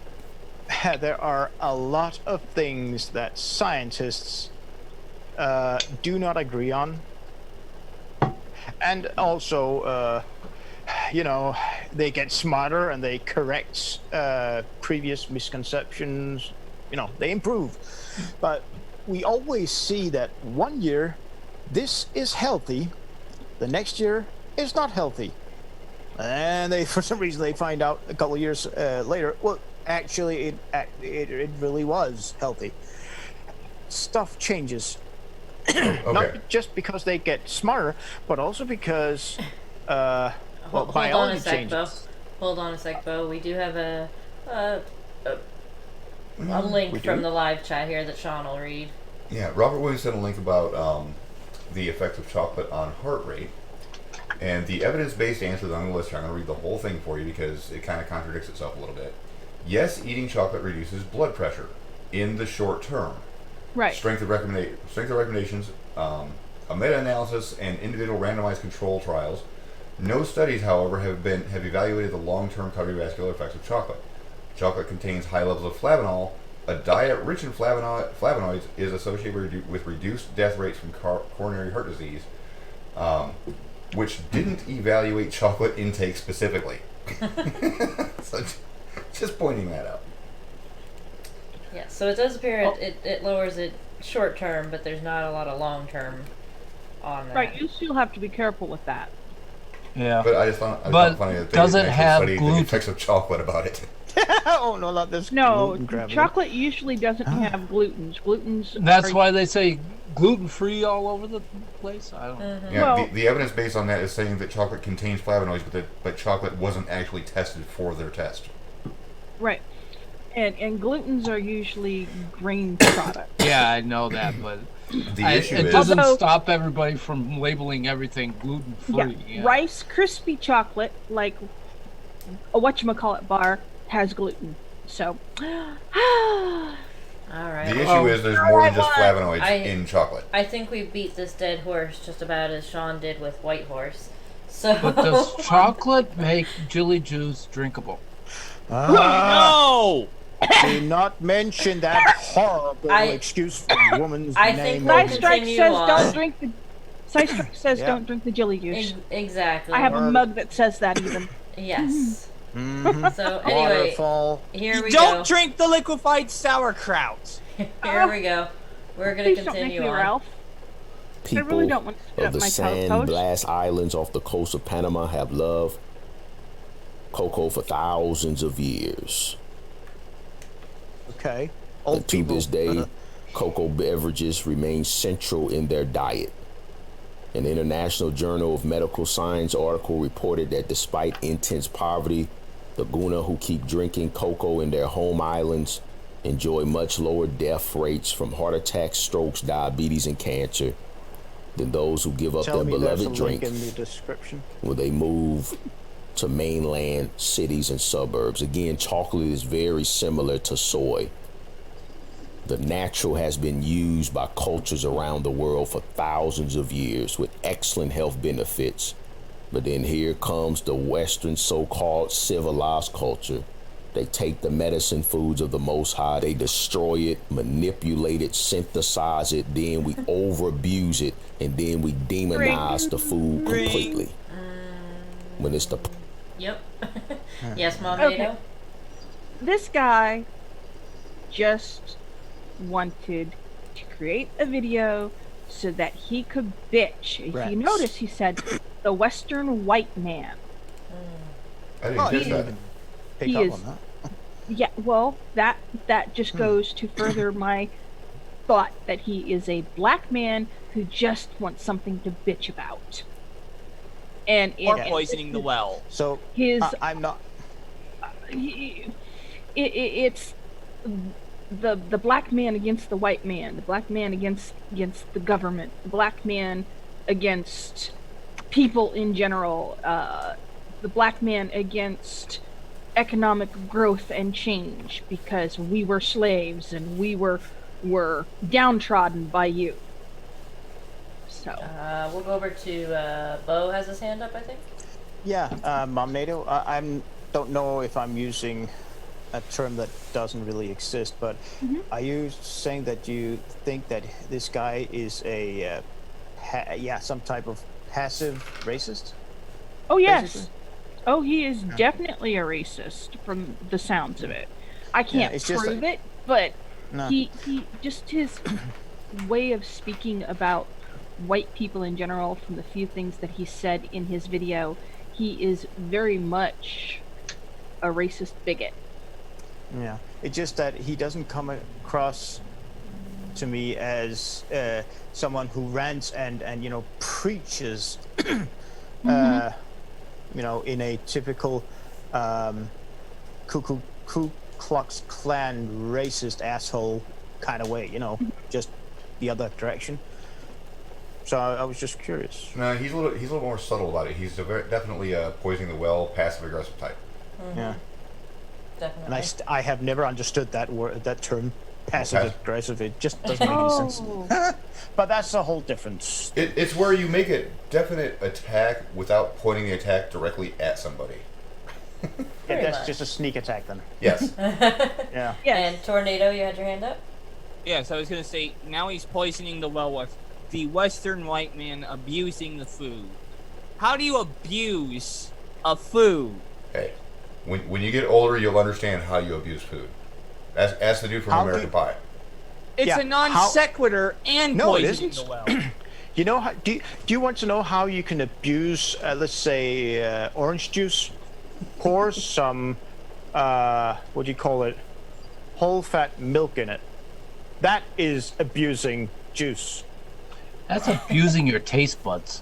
there are a lot of things that scientists do not agree on, and also they get smarter and they correct previous misconceptions. They improve, but we always see that one year this is healthy, the next year is not healthy, and for some reason they find out a couple of years later, well, actually it really was healthy. Stuff changes. Okay. Not just because they get smarter, but also because Hold on a biology sec, Bo. changes. Hold on a sec, Bo. We do have a link from the live chat here that Sean will read. Yeah, Robert Williams sent a link about the effects of chocolate on heart rate. And the evidence-based answers on the list here, I'm going to read the whole thing for you because it kind of contradicts itself a little bit. Yes, eating chocolate reduces blood pressure in the short term. Right. Strength of recommendations, a meta-analysis, and individual randomized control trials. No studies, however, have evaluated the long-term cardiovascular effects of chocolate. Chocolate contains high levels of flavanol. A diet rich in flavonoids is associated with reduced death rates from coronary heart disease, which didn't evaluate chocolate intake specifically. So just pointing that out. Yeah, so it does appear it lowers it short term, but there's not a lot of long term on that. Right, you still have to be careful with that. Yeah. But I just found But it funny that they does it actually have studied the gluten? effects of chocolate about it. Oh no, not this. No, gluten gravity. chocolate usually doesn't have glutens. That's are- why they say gluten-free all over the place. I don't know. Yeah, Well- the evidence based on that is saying that chocolate contains flavonoids, but chocolate wasn't actually tested for their test. Right. And glutens are usually grain products. Yeah, I know that, but The issue it is doesn't Although- stop everybody from labeling everything gluten-free. Yeah. Rice Krispie chocolate, like a whatchamacallit bar, has gluten. So, All right. the issue Well, is there's more than just I- flavonoids in chocolate. I think we beat this dead horse just about as Sean did with White Horse. So But does chocolate make Jilly Juice drinkable? No! Do not mention that horrible excuse for a woman's I think name. we'll Sidestrike continue says on. don't drink the. Sidestrike says Yeah. don't drink the jelly juice. Exactly. I have a mug that says that even. Yes. Mhm. So anyway, Waterfall. here we Don't go. drink the liquefied sauerkraut. Here we go. We're gonna Please don't make continue me, on. Ralph. I really don't want to spit of up the my San toast. Blas Islands off the coast of Panama have loved cocoa for thousands of years. Okay. And Old to people. this day, cocoa beverages remain central in their diet. An International Journal of Medical Science article reported that despite intense poverty, the Guna who keep drinking cocoa in their home islands enjoy much lower death rates from heart attacks, strokes, diabetes, and cancer than those who give up Tell their me there's a beloved link drink in the description. when they move to mainland cities and suburbs. Again, chocolate is very similar to soy. The natural has been used by cultures around the world for thousands of years with excellent health benefits. But then here comes the Western so-called civilized culture. They take the medicine foods of the Most High, they destroy it, manipulate it, synthesize it, then we over-abuse it, and then we demonize the food completely. When it's the Yep. Yes, Mom. Okay. Nato? This guy just wanted to create a video so that he could bitch. If Rats. you notice, he said the Western white man. I didn't Oh, catch he that. even pick He up is- on that. Yeah, well, that just goes to further my thought that he is a black man who just wants something to bitch about. And Or it- poisoning the well. So his I'm not. it's the black man against the white man, the black man against the government, the black man against people in general, the black man against economic growth and change because we were slaves and we were downtrodden by you. So We'll go over to Bo has his hand up, I think. Yeah, Mom NATO. I don't know if I'm using a term that doesn't really exist, but are you saying that you think that this guy is a some type of passive racist? oh yes. Basically? Oh, he is definitely a racist from the sounds of it. I can't it's just prove it, but No. he just his way of speaking about white people in general from the few things that he said in his video, he is very much a racist bigot. Yeah, it's just that he doesn't come across to me as someone who rants and preaches, in a typical Ku Klux Klan racist asshole kind of way. Just the other direction. So I was just curious. No, he's a little more subtle about it. He's definitely a poisoning the well, passive aggressive type. Yeah, Definitely. and I have never understood that term. Passive aggressive, it just doesn't make any sense. Oh, But that's a whole difference. It's where you make a definite attack without pointing the attack directly at somebody. Very That's much. just a sneak attack then. Yes. Yeah. yes. And Tornado, you had your hand up? Yes, I was gonna say now he's poisoning the well with the Western white man abusing the food. How do you abuse a food? Hey, when you get older, you'll understand how you abuse food. Ask the dude from How American do- Pie. It's Yeah, a non sequitur and No, it poisoning isn't. the well. You know, do you want to know how you can abuse, let's say, orange juice? Pour some, what do you call it? Whole fat milk in it. That is abusing juice. That's abusing your taste buds.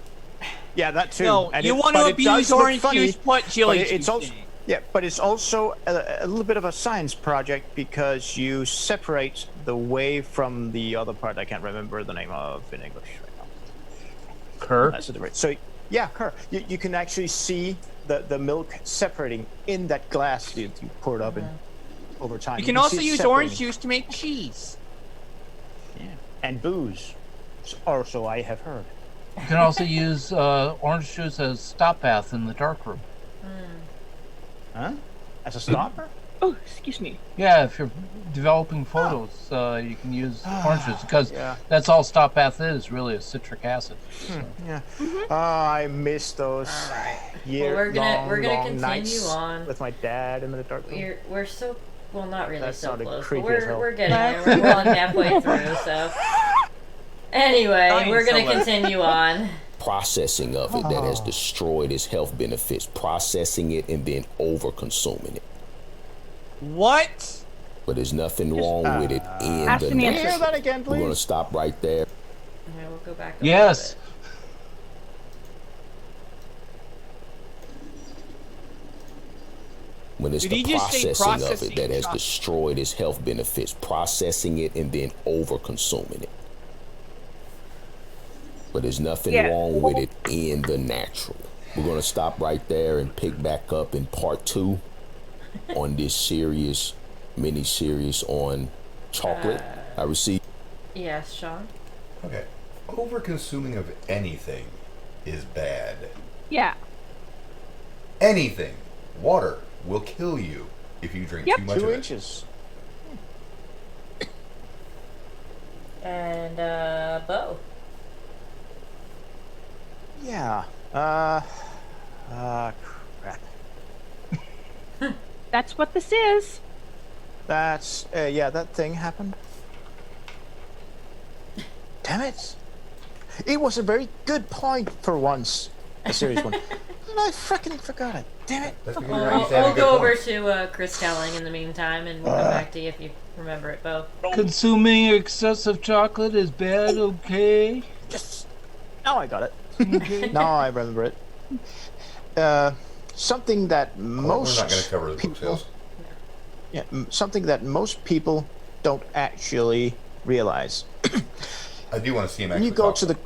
Yeah, that too. No, you want to abuse orange juice, put chili juice it's also, in it. yeah, but it's also a little bit of a science project because you separate the whey from the other part. I can't remember the name of in English right now. Cur? That's the right. So yeah, cur. You can actually see the milk separating in that glass you poured up in over time. You can also use orange juice to make cheese. Yeah, and booze, or so I have heard. You can also use orange juice as stop bath in the darkroom. Huh? As a stopper? Oh, excuse me. Yeah, if you're developing photos, you can use orange juice because that's all stop bath is, really, is citric acid. So. Yeah. Oh, I miss those we're gonna continue nights on with my dad in the dark room. We're so well, not really That so sounded close, but creepy as hell. we're getting there. We're well halfway through, so anyway, we're gonna continue on. Processing of it that has destroyed its health benefits, processing it and then over consuming it. What? But there's nothing wrong with it in Ask the and answer. Hear that again, We're going to please? stop right there. Okay, we'll go back. Yes. When it's Did the he just say processing of it processing that has chocolate? destroyed its health benefits, processing it and then over consuming it. But there's nothing wrong with it in the natural. We're going to stop right there and pick back up in part 2 on this mini-series on chocolate. I received. Yes, Sean. Okay. Over-consuming of anything is bad. Yeah. Anything. Water will kill you if you drink too much of 2 it. inches. And Bo. Yeah. Crap. That's what this is. That's, that thing happened. Damn it. It was a very good point for once. A serious one. And I frickin' forgot it. Damn it. That's because We'll, you're not used to having we'll good go over points. to Chris Telling in the meantime, and we'll come back to you if you remember it, Bo. Consuming excessive chocolate is bad, okay? Yes. Now I got it. Okay. Now I remember it. Something that most We're not going to cover the book sales. Yeah, something that most people don't actually realize. I do want to see him When actually you go talk to the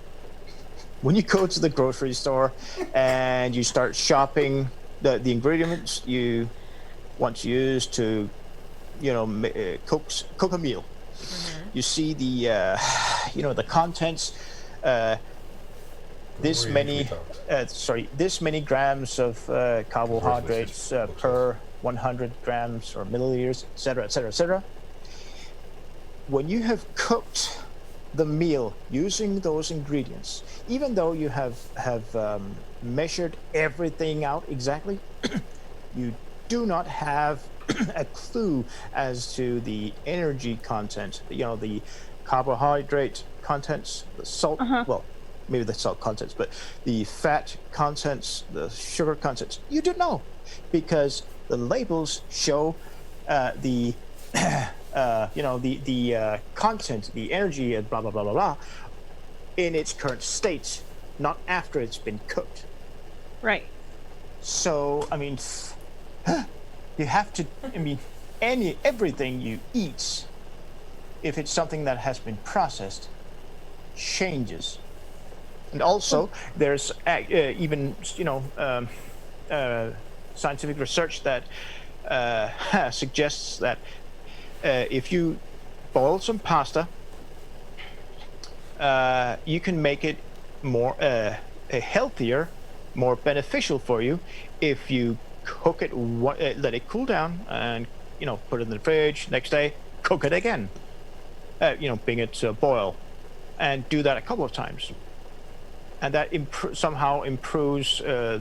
when you go to the grocery store and you start shopping the ingredients you want to use to, cook a meal, you see the the contents. This many grams of carbohydrates per 100 grams or milliliters, etc., etc., etc. When you have cooked the meal using those ingredients, even though you have measured everything out exactly, you do not have a clue as to the energy content, the carbohydrate contents, the salt, well, maybe the salt contents, but the fat contents, the sugar contents, you don't know, because the labels show the content, the energy, and blah blah blah blah blah, in its current state, not after it's been cooked. Right. So I mean, you have to. I mean, everything you eat, if it's something that has been processed, changes. And also, there's even scientific research that suggests that if you boil some pasta, you can make it more healthier, more beneficial for you if you cook it, let it cool down, and put it in the fridge. Next day, cook it again. Bring it to a boil, and do that a couple of times. And that somehow improves I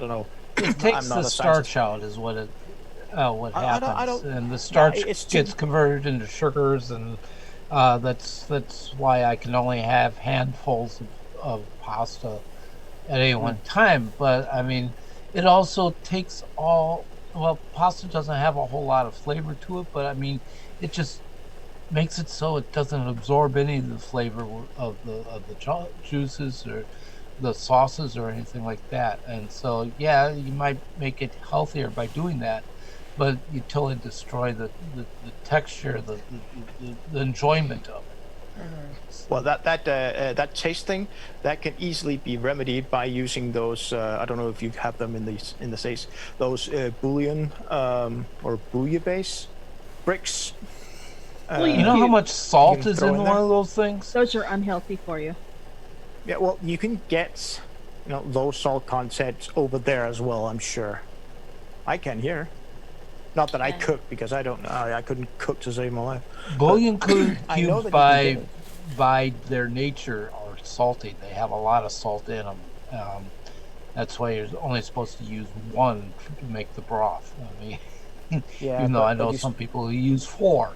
don't know. It takes the starch out, is what happens, and the starch gets converted into sugars, and That's why I can only have handfuls of pasta at any one time. But I mean, it also takes all. Well, pasta doesn't have a whole lot of flavor to it, but I mean, it just makes it so it doesn't absorb any of the flavor of the juices or the sauces or anything like that. And so, yeah, you might make it healthier by doing that, but you totally destroy the texture, the enjoyment of it. Well, that taste thing that can easily be remedied by using those. I don't know if you have them in the States. Those bouillon or bouillabaisse bricks. Well, You know how much salt can is throw in in one there? of those things? Those are unhealthy for you. Yeah, well, you can get low salt content over there as well. I'm sure. I can here. Not that I Yeah. cook because I don't know. I couldn't cook to save my life. Bouillon I know cubes that you can by get it. by their nature are salty. They have a lot of salt in them. That's why you're only supposed to use one to make the broth. I mean, Yeah, even though but- I but know you some people who use 4.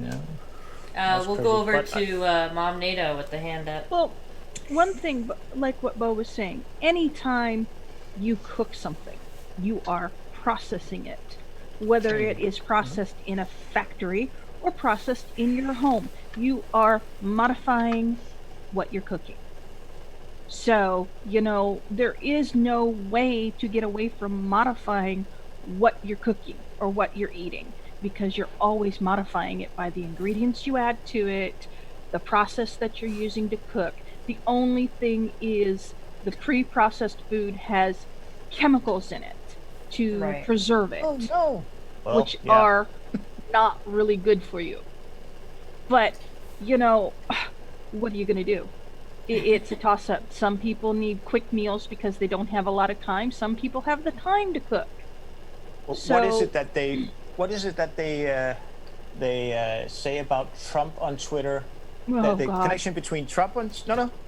Yeah. We'll crazy, go over but to Mom NATO with the hand up. Well, one thing, like what Bo was saying, anytime you cook something, you are processing it. Whether it is processed in a factory or processed in your home, you are modifying what you're cooking. So, there is no way to get away from modifying what you're cooking or what you're eating, because you're always modifying it by the ingredients you add to it, the process that you're using to cook. The only thing is the pre-processed food has chemicals in it to Right. preserve it, Oh no! Well, which yeah. are not really good for you. But, what are you going to do? It's a toss-up. Some people need quick meals because they don't have a lot of time. Some people have the time to cook. What is So- it that they? What is it that they say about Trump on Twitter? Oh, the God. connection between Trump on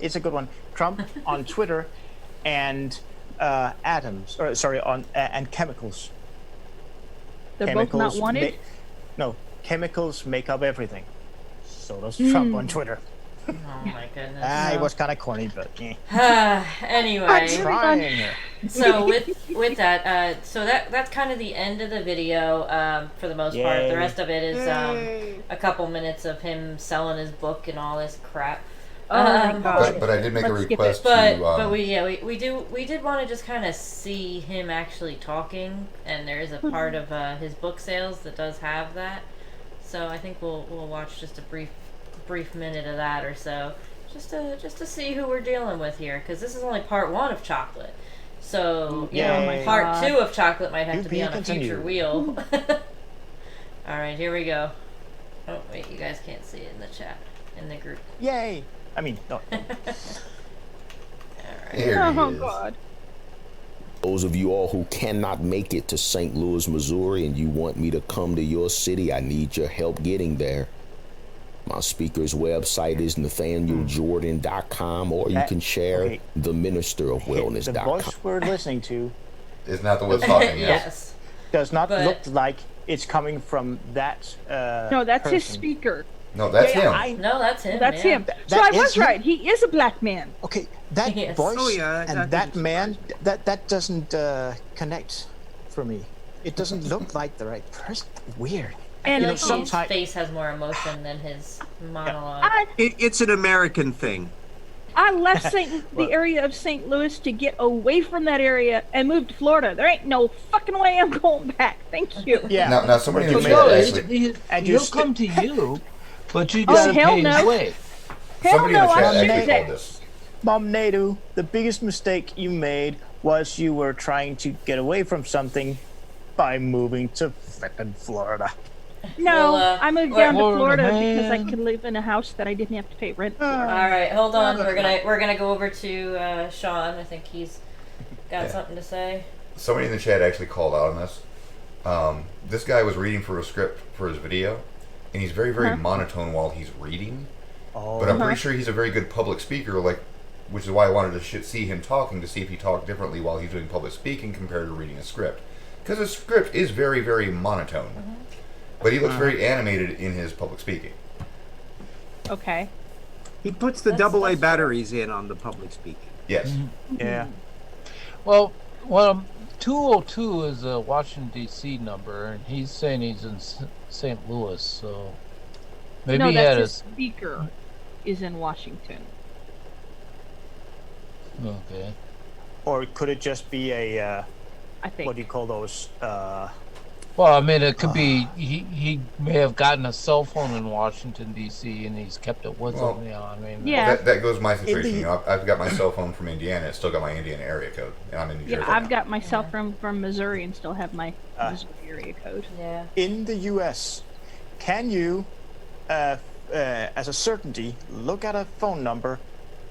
it's a good one. Trump on Twitter and and chemicals. They're both not wanted. No, chemicals make up everything. So does Trump on Twitter. Oh my goodness. It was kind of corny, but yeah. Anyway, Trying here. so with that, so that's kind of the end of the video for the most part. The Yay. rest of it is a couple minutes of him selling his book and all this crap. Oh my God. But I did make a Let's skip it. request But to. we did want to just kind of see him actually talking, and there is a part of his book sales that does have that. So I think we'll watch just a brief minute of that or so, just to see who we're dealing with here, because this is only part 1 of chocolate. So Yay. part God. 2 of chocolate might have To to be be on a continued. future wheel. All right, here we go. Oh wait, you guys can't see it in the chat in the group. Yay! I mean, no. All right. Here Oh he is. God. Those of you all who cannot make it to St. Louis, Missouri, and you want me to come to your city, I need your help getting there. My speaker's website is nathanieljordan.com, or you That- can share okay. the minister of The wellness.com. voice we're listening to Is not the one talking, yes. Yes. does not But- look like it's coming from that. No, that's his person. speaker. No, that's him. No, that's him. That's yeah. him. So that I was is him? right. He is a black man. Okay, that Yes. voice Oh, yeah, that and that doesn't man, that doesn't connect for me. It doesn't look like the right person. Weird. And I know, feel like his sometime- face has more emotion than his monologue. It's an American thing. I left the area of St. Louis to get away from that area and move to Florida. There ain't no fucking way I'm going back. Thank you. Yeah. Now somebody in the But chat no, actually. And He'll you come to you, but you Oh, gotta hell pay his no. way. Hell Somebody in no, the chat I'm actually choosing called it. this. Mom Nadu, the biggest mistake you made was you were trying to get away from something by moving to frickin' Florida. No, Well, I moved down to Florida, Florida because I man. could live in a house that I didn't have to pay rent for. All right, hold on. We're gonna go over to Sean. I think he's got Yeah. something to say. Somebody in the chat actually called out on this. This guy was reading for a script for his video, and he's very, very monotone while he's reading. Oh, But I'm pretty sure he's a very good public speaker, which is why I wanted to see him talking to see if he talked differently while he's doing public speaking compared to reading a script. Because his script is very, very monotone. But he looks very animated in his public speaking. Okay. He puts the That's- AA that's true. batteries in on the public speaking. Yes. Yeah. Well, 202 is a Washington D.C. number, and he's saying he's in St. Louis, so maybe No, he had that's his his. speaker is in Washington. Okay. Or could it just be a I think. what do you call those? Well, I mean, it could be he may have gotten a cell phone in Washington D.C. and he's kept it with Well, him. Yeah, I mean, Yeah. That goes my situation. the- You know, I've got my cell phone from Indiana. It's still got my Indiana area code, and I'm in New Yeah, Jersey. I've now. got myself from Missouri and still have my Missouri area code. Yeah. In the U.S., can you, as a certainty, look at a phone number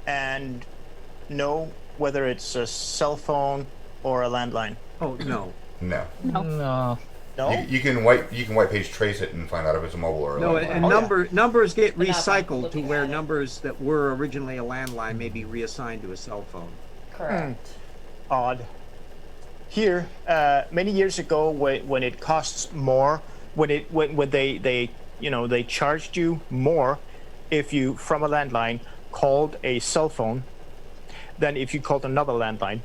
and know whether it's a cell phone or a landline? Oh, no. No. no. No. You can white page trace it and find out if it's a mobile or a No, landline. and Oh, yeah. numbers get But not by recycled to looking where at it. numbers that were originally a landline may be reassigned to a cell phone. Correct. Odd. Here, many years ago, when it costs more, when they charged you more if you from a landline called a cell phone than if you called another landline.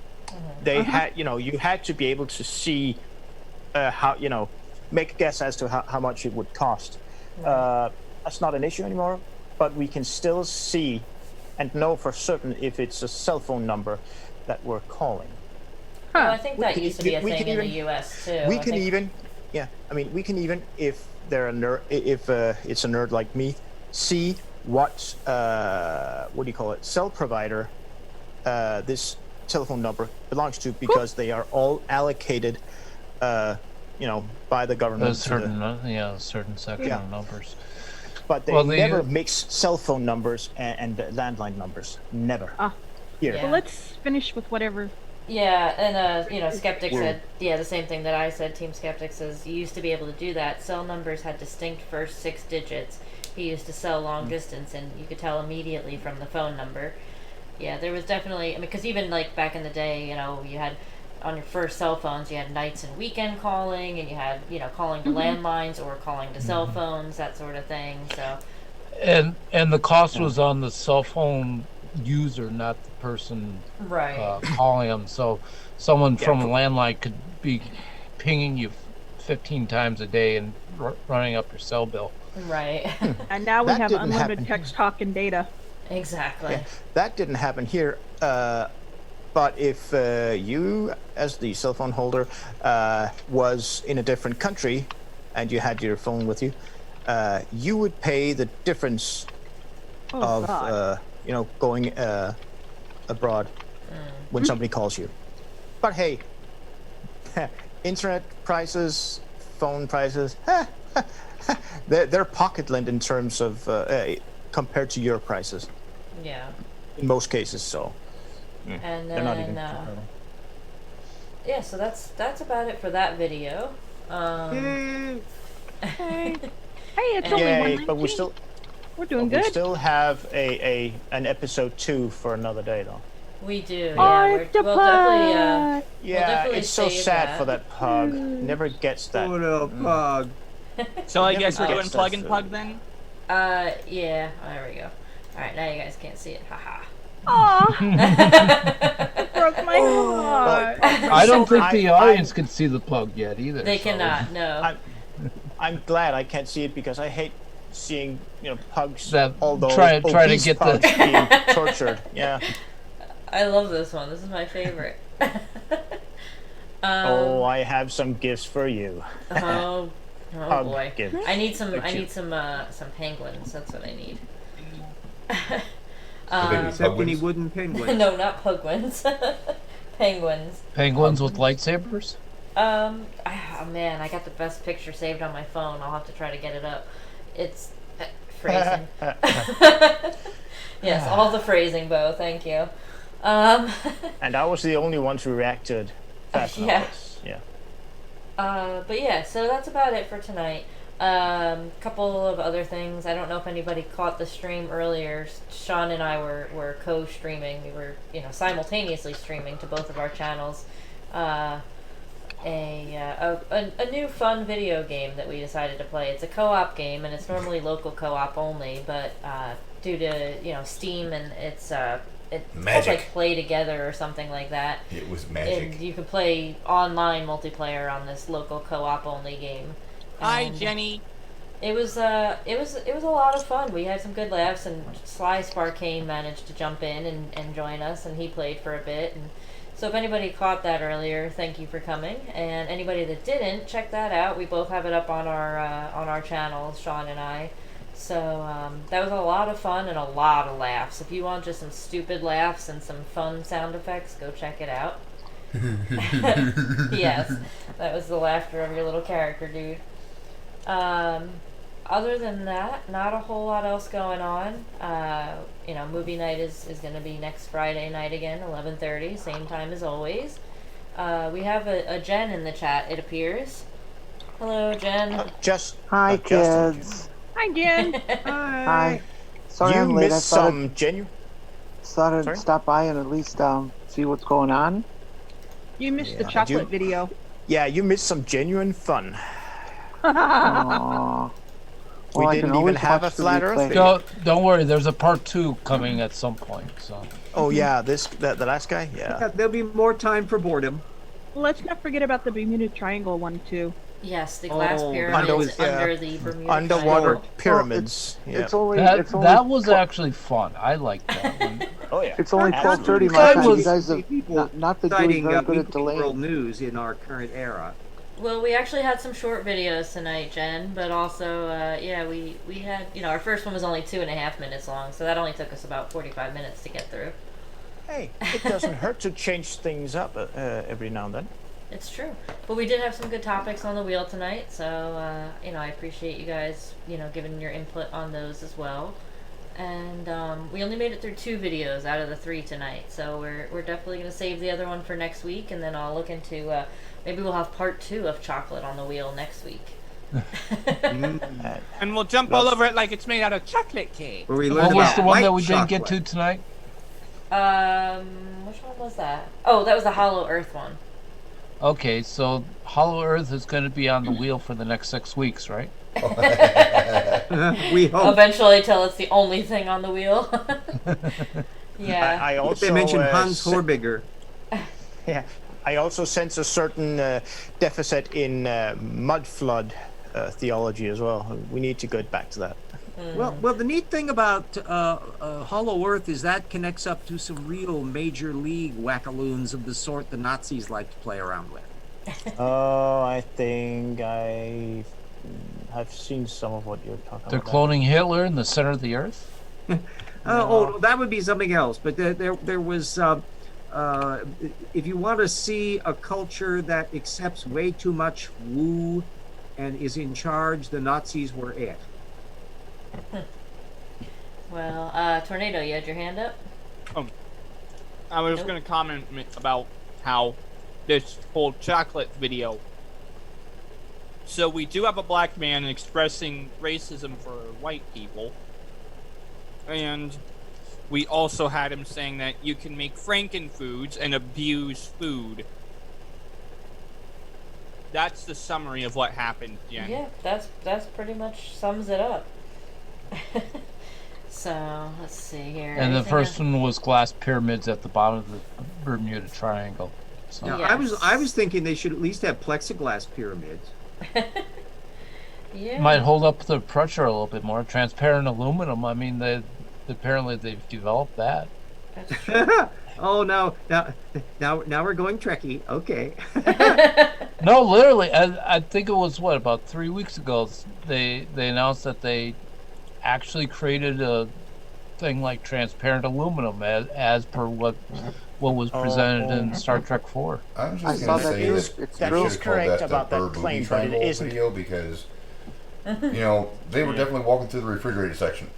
They had you had to be able to see how make a guess as to how much it would cost. That's not an issue anymore, but we can still see and know for certain if it's a cell phone number that we're calling. Well, I think that can used to be a we thing can in the even- U.S. too. We I can think- even, we can even, if they're a nerd, if it's a nerd like me, see what do you call it, cell provider this telephone number belongs to, because they are all allocated, by the government. A certain section Yeah. of numbers. But they Well, the- never mix cell phone numbers and landline numbers. Never. Here. Yeah. Well, let's finish with whatever. Yeah, and Skeptic said, the same thing that I said. Team Skeptic says you used to be able to do that. Cell numbers had distinct first 6 digits. He used to sell long distance, and you could tell immediately from the phone number. Yeah, there was definitely. Because even like back in the day, you had on your first cell phones, you had nights and weekend calling, and you had calling to landlines or calling to cell phones, that sort of thing. So. And the cost was on the cell phone user, not the person Right. calling them. So someone from a landline could be pinging you 15 times a day and running up your cell bill. Right. And now we That have didn't unlimited happen. text, talk, and data. Exactly. Yeah, that didn't happen here. But if you, as the cell phone holder, was in a different country and you had your phone with you, you would pay the difference Oh, of God. going abroad when somebody calls you. But hey, internet prices, phone prices, they're pocket lint in terms of compared to your prices Yeah. in most cases. So And they're not even. then yeah, so that's about it for that video. Hey, it's only Yay! 119. But we still We're doing we good. still have an episode 2 for another day though. We do. Yeah, we'll definitely. Octopus! Yeah, definitely it's so save sad that. for that pug. Never gets that. Oh, no, pug. So I Never guess we're gets doing that plug and food. pug then. Yeah. There we go. All right, now you guys can't see it. Haha. Aw, broke my heart. I don't think the I- audience can see the plug yet either. They so- cannot. No. I'm glad I can't see it because I hate seeing pugs. That- all those try to obese get the- pugs being tortured. Yeah. I love this one. This is my favorite. Oh, I have some gifts for you. Oh Pug boy. gifts. I need some. They're I cute. need some penguins. That's what I need. Except any wooden penguins. No, not pugwins. Penguins. Penguins with lightsabers? Oh man, I got the best picture saved on my phone. I'll have to try to get it up. It's phrasing. Yes, all the phrasing, Bo. Thank you. And I was the only one who reacted fast enough. Yeah. Yeah. But yeah, so that's about it for tonight. Couple of other things. I don't know if anybody caught the stream earlier. Sean and I were co-streaming. We were, simultaneously streaming to both of our channels. a new fun video game that we decided to play. It's a co-op game, and it's normally local co-op only, but due to Steam and it's called like Play Together or something like that. It was magic. And you could play online multiplayer on this local co-op only game. Hi, Jenny. It was a lot of fun. We had some good laughs, and Sly Sparkane managed to jump in and join us, and he played for a bit. And so if anybody caught that earlier, thank you for coming. And anybody that didn't, check that out. We both have it up on our channels, Sean and I. So that was a lot of fun and a lot of laughs. If you want just some stupid laughs and some fun sound effects, go check it out. Yes, that was the laughter of your little character, dude. Other than that, not a whole lot else going on. Movie night is going to be next Friday night again, 11:30, same time as always. We have a Jen in the chat, it appears. Hello, Jen. Hi, kids. Hi, Jen. Hi. Sorry You I'm late. I missed thought some genuine. I'd stop by and at least see what's going on. You missed the chocolate video. Yeah, you missed some genuine fun. Aww. We Well, I didn't can even always have a watch the flat Earth replay. video. Don't worry, there's a part 2 coming at some point. So. Oh yeah, the last guy. Yeah. There'll be more time for boredom. Let's not forget about the Bermuda Triangle one too. Yes, the glass Oh, pyramids under the Bermuda Underwater Triangle. pyramids. Well, Yeah. it's only That was actually fun. I liked that one. Oh yeah. It's only Absolutely. 12:30 my time. was- You guys have People not been doing citing very good at BBC World delaying. News in our current era. Well, we actually had some short videos tonight, Jen, but also, we had, our first one was only 2.5 minutes long, so that only took us about 45 minutes to get through. Hey, it doesn't hurt to change things up every now and then. It's true. But we did have some good topics on the wheel tonight, so, I appreciate you guys, giving your input on those as well. And we only made it through 2 videos out of the 3 tonight, so we're definitely going to save the other one for next week, and then I'll look into, maybe we'll have part 2 of Chocolate on the Wheel next week. And we'll jump all over it like it's made out of chocolate cake. Where we What learned was about the one that white we didn't get chocolate. to tonight? Which one was that? Oh, that was the Hollow Earth one. Okay, so Hollow Earth is going to be on the wheel for the next 6 weeks, right? We hope. Eventually, till it's the only thing on the wheel. Yeah. I also They mentioned Hans se- Horbiger. Yeah, I also sense a certain deficit in mud flood theology as well. We need to go back to that. Well, the neat thing about Hollow Earth is that connects up to some real major league wackaloons of the sort the Nazis like to play around with. Oh, I think I have seen some of what you're talking They're about. cloning Hitler in the center of the earth? Oh, that would be something else. But there was, if you want to see a culture that accepts way too much woo and is in charge, the Nazis were it. Well, Tornado, you had your hand up? I was going to comment about how this whole chocolate video. So we do have a black man expressing racism for white people. And we also had him saying that you can make frankenfoods and abuse food. That's the summary of what happened, Jen. Yeah, that's pretty much sums it up. So, let's see here. And the Anything first else? one was glass pyramids at the bottom of the Bermuda Triangle. So. Now, Yes. I was thinking they should at least have plexiglass pyramids. Yeah. Might hold up the pressure a little bit more. Transparent aluminum. I mean, apparently they've developed that. That's true. Oh, now we're going Trekkie. Okay. No, literally, I think it was about 3 weeks ago. They announced that they actually created a thing like transparent aluminum as per what was presented in Star Trek 4. I'm I just saw going to that say too. that It's we that real. is should have called correct that about the that claim, Bermuda but it Triangle isn't. video because, they were definitely walking through the refrigerator section.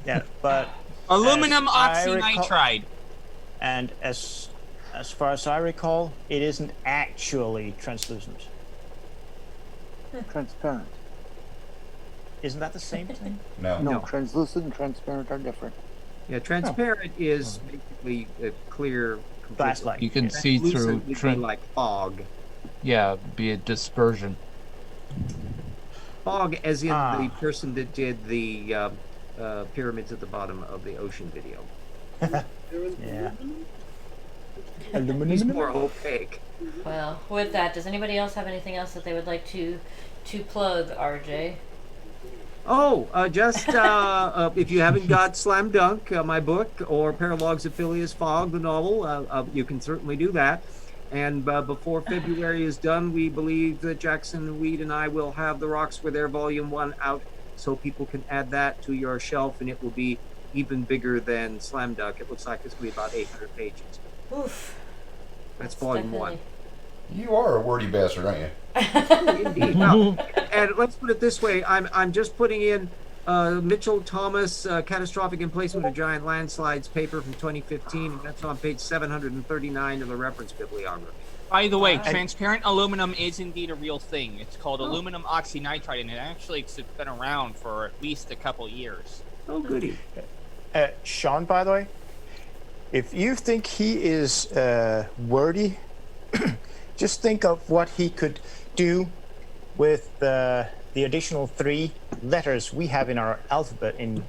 Yeah, but Aluminum as I recall- oxynitride. and as far as I recall, it isn't actually translucent. Transparent. Isn't that the same thing? No, No. translucent and transparent are different. Yeah, transparent is basically a clear. Glass-like. You can see through. Translucent would be like fog. Yeah, be a dispersion. Fog, as in the person that did the pyramids at the bottom of the ocean video. Yeah. He's more opaque. Well, with that, does anybody else have anything else that they would like to plug, RJ? Oh, just if you haven't got Slam Dunk, my book, or Paralogs of Phileas Fogg, the novel, you can certainly do that. And before February is done, we believe that Jackson Weed and I will have The Rocks Were There Volume 1 out, so people can add that to your shelf, and it will be even bigger than Slam Dunk. It looks like it's going to be about 800 pages. Oof. That's Volume 1. You are a wordy bastard, aren't you? Indeed. Well, and let's put it this way: I'm just putting in Mitchell Thomas Catastrophic Emplacement of Giant Landslides paper from 2015, and that's on page 739 of the reference bibliography. By the way, transparent aluminum is indeed a real thing. It's called aluminum oxynitride, and it's been around for at least a couple years. Oh, goody. Sean, by the way, if you think he is wordy, just think of what he could do with the additional 3 letters we have in our alphabet in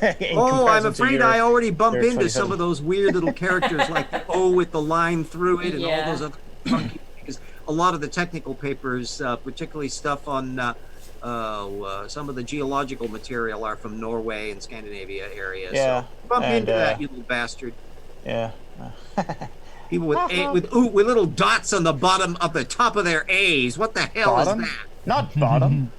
I'm afraid I already bump into some of those weird little characters like the O with the line through it and all those other funky things. A lot of the technical papers, particularly stuff on some of the geological material, are from Norway and Scandinavia area. Yeah. So bump into that, you little bastard. Yeah. People with little dots on the bottom of the top of their A's. What the hell is that? Not bottom.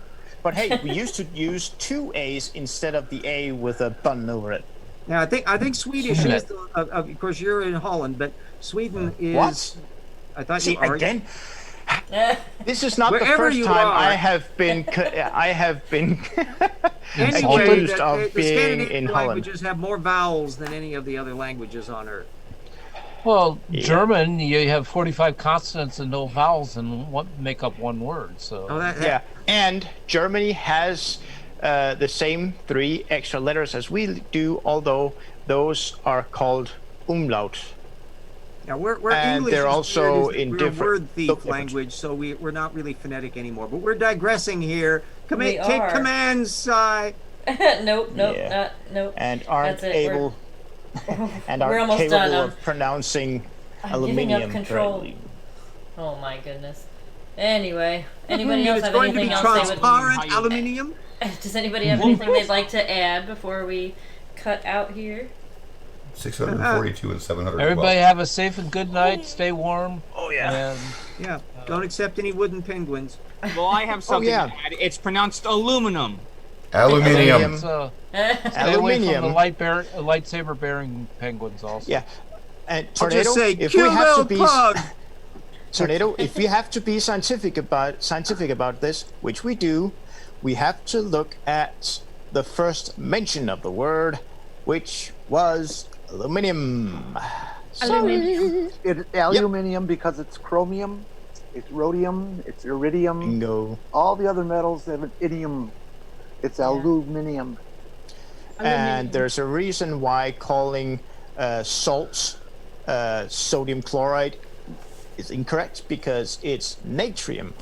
But hey, we used to use 2 A's instead of the A with a button over it. Now I think Swedish is of course you're in Holland, but Sweden is. What? I thought See, you are again. This is not the first time I have been anyway, accused of being in Holland. Languages have more vowels than any of the other languages on Earth. Well, German, you have 45 consonants and no vowels and make up one word. So yeah, and Germany has the same 3 extra letters as we do, although those are called umlaut. Now we're and English they're also in we're different a word thief language, so we're not really phonetic anymore. But we're digressing here. Take commands, Si. Nope. And aren't able. And we're are almost capable done. of pronouncing I'm aluminium giving up control. correctly. Oh my goodness. Anyway, anybody else it's have going anything to be else transparent aluminium? Does anybody have anything they'd like to add before we cut out here? 642 and 712. Everybody have a safe and good night. Stay warm. Oh yeah. Yeah. Don't accept any wooden penguins. Well, I have something to add. It's pronounced aluminum. Aluminium. Stay away from the lightsaber bearing penguins also. Yeah. And I'll Tornado, just say, if kill we have to that be pug! Tornado, if we have to be scientific about this, which we do, we have to look at the first mention of the word, which was aluminium. Aluminium because it's chromium, it's rhodium, it's iridium. Bingo. All the other metals have an idiom. It's aluminium. And there's a reason why calling salts sodium chloride is incorrect, because it's natrium.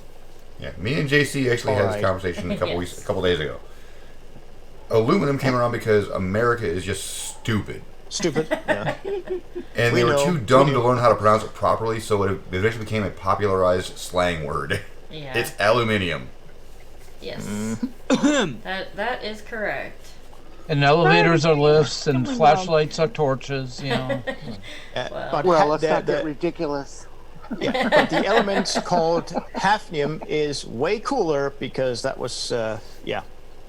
Yeah, me and JC actually had this conversation a couple days ago. Aluminum came around because America is just stupid. Yeah. And they were too dumb to learn how to pronounce it properly, so it eventually became a popularized slang word. Yeah. It's aluminium. Yes. That is correct. And elevators are lifts, and flashlights are torches. Let's not get ridiculous. Yeah, but the element called hafnium is way cooler, because that was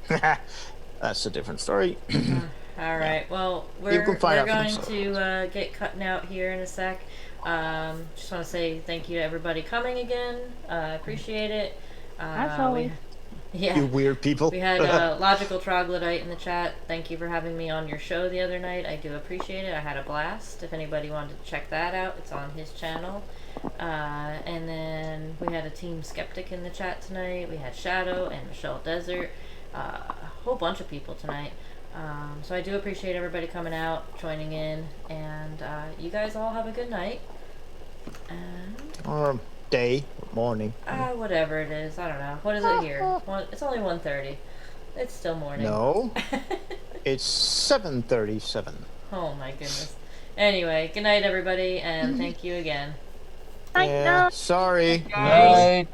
that's a different story. All right. Well, we're going to get cutting out here in a sec. Just want to say thank you to everybody coming again. Appreciate it. As always. You weird people. We had Logical Troglodyte in the chat. Thank you for having me on your show the other night. I do appreciate it. I had a blast. If anybody wanted to check that out, it's on his channel. And then we had a Team Skeptic in the chat tonight. We had Shadow and Michelle Desert. A whole bunch of people tonight. So I do appreciate everybody coming out, joining in, and you guys all have a good night. And day, morning. Whatever it is. I don't know. What is it here? It's only 1:30. It's still morning. No. It's 7:37. Oh my goodness. Anyway, good night everybody, and thank you again. Night, Yeah, night. sorry. Night.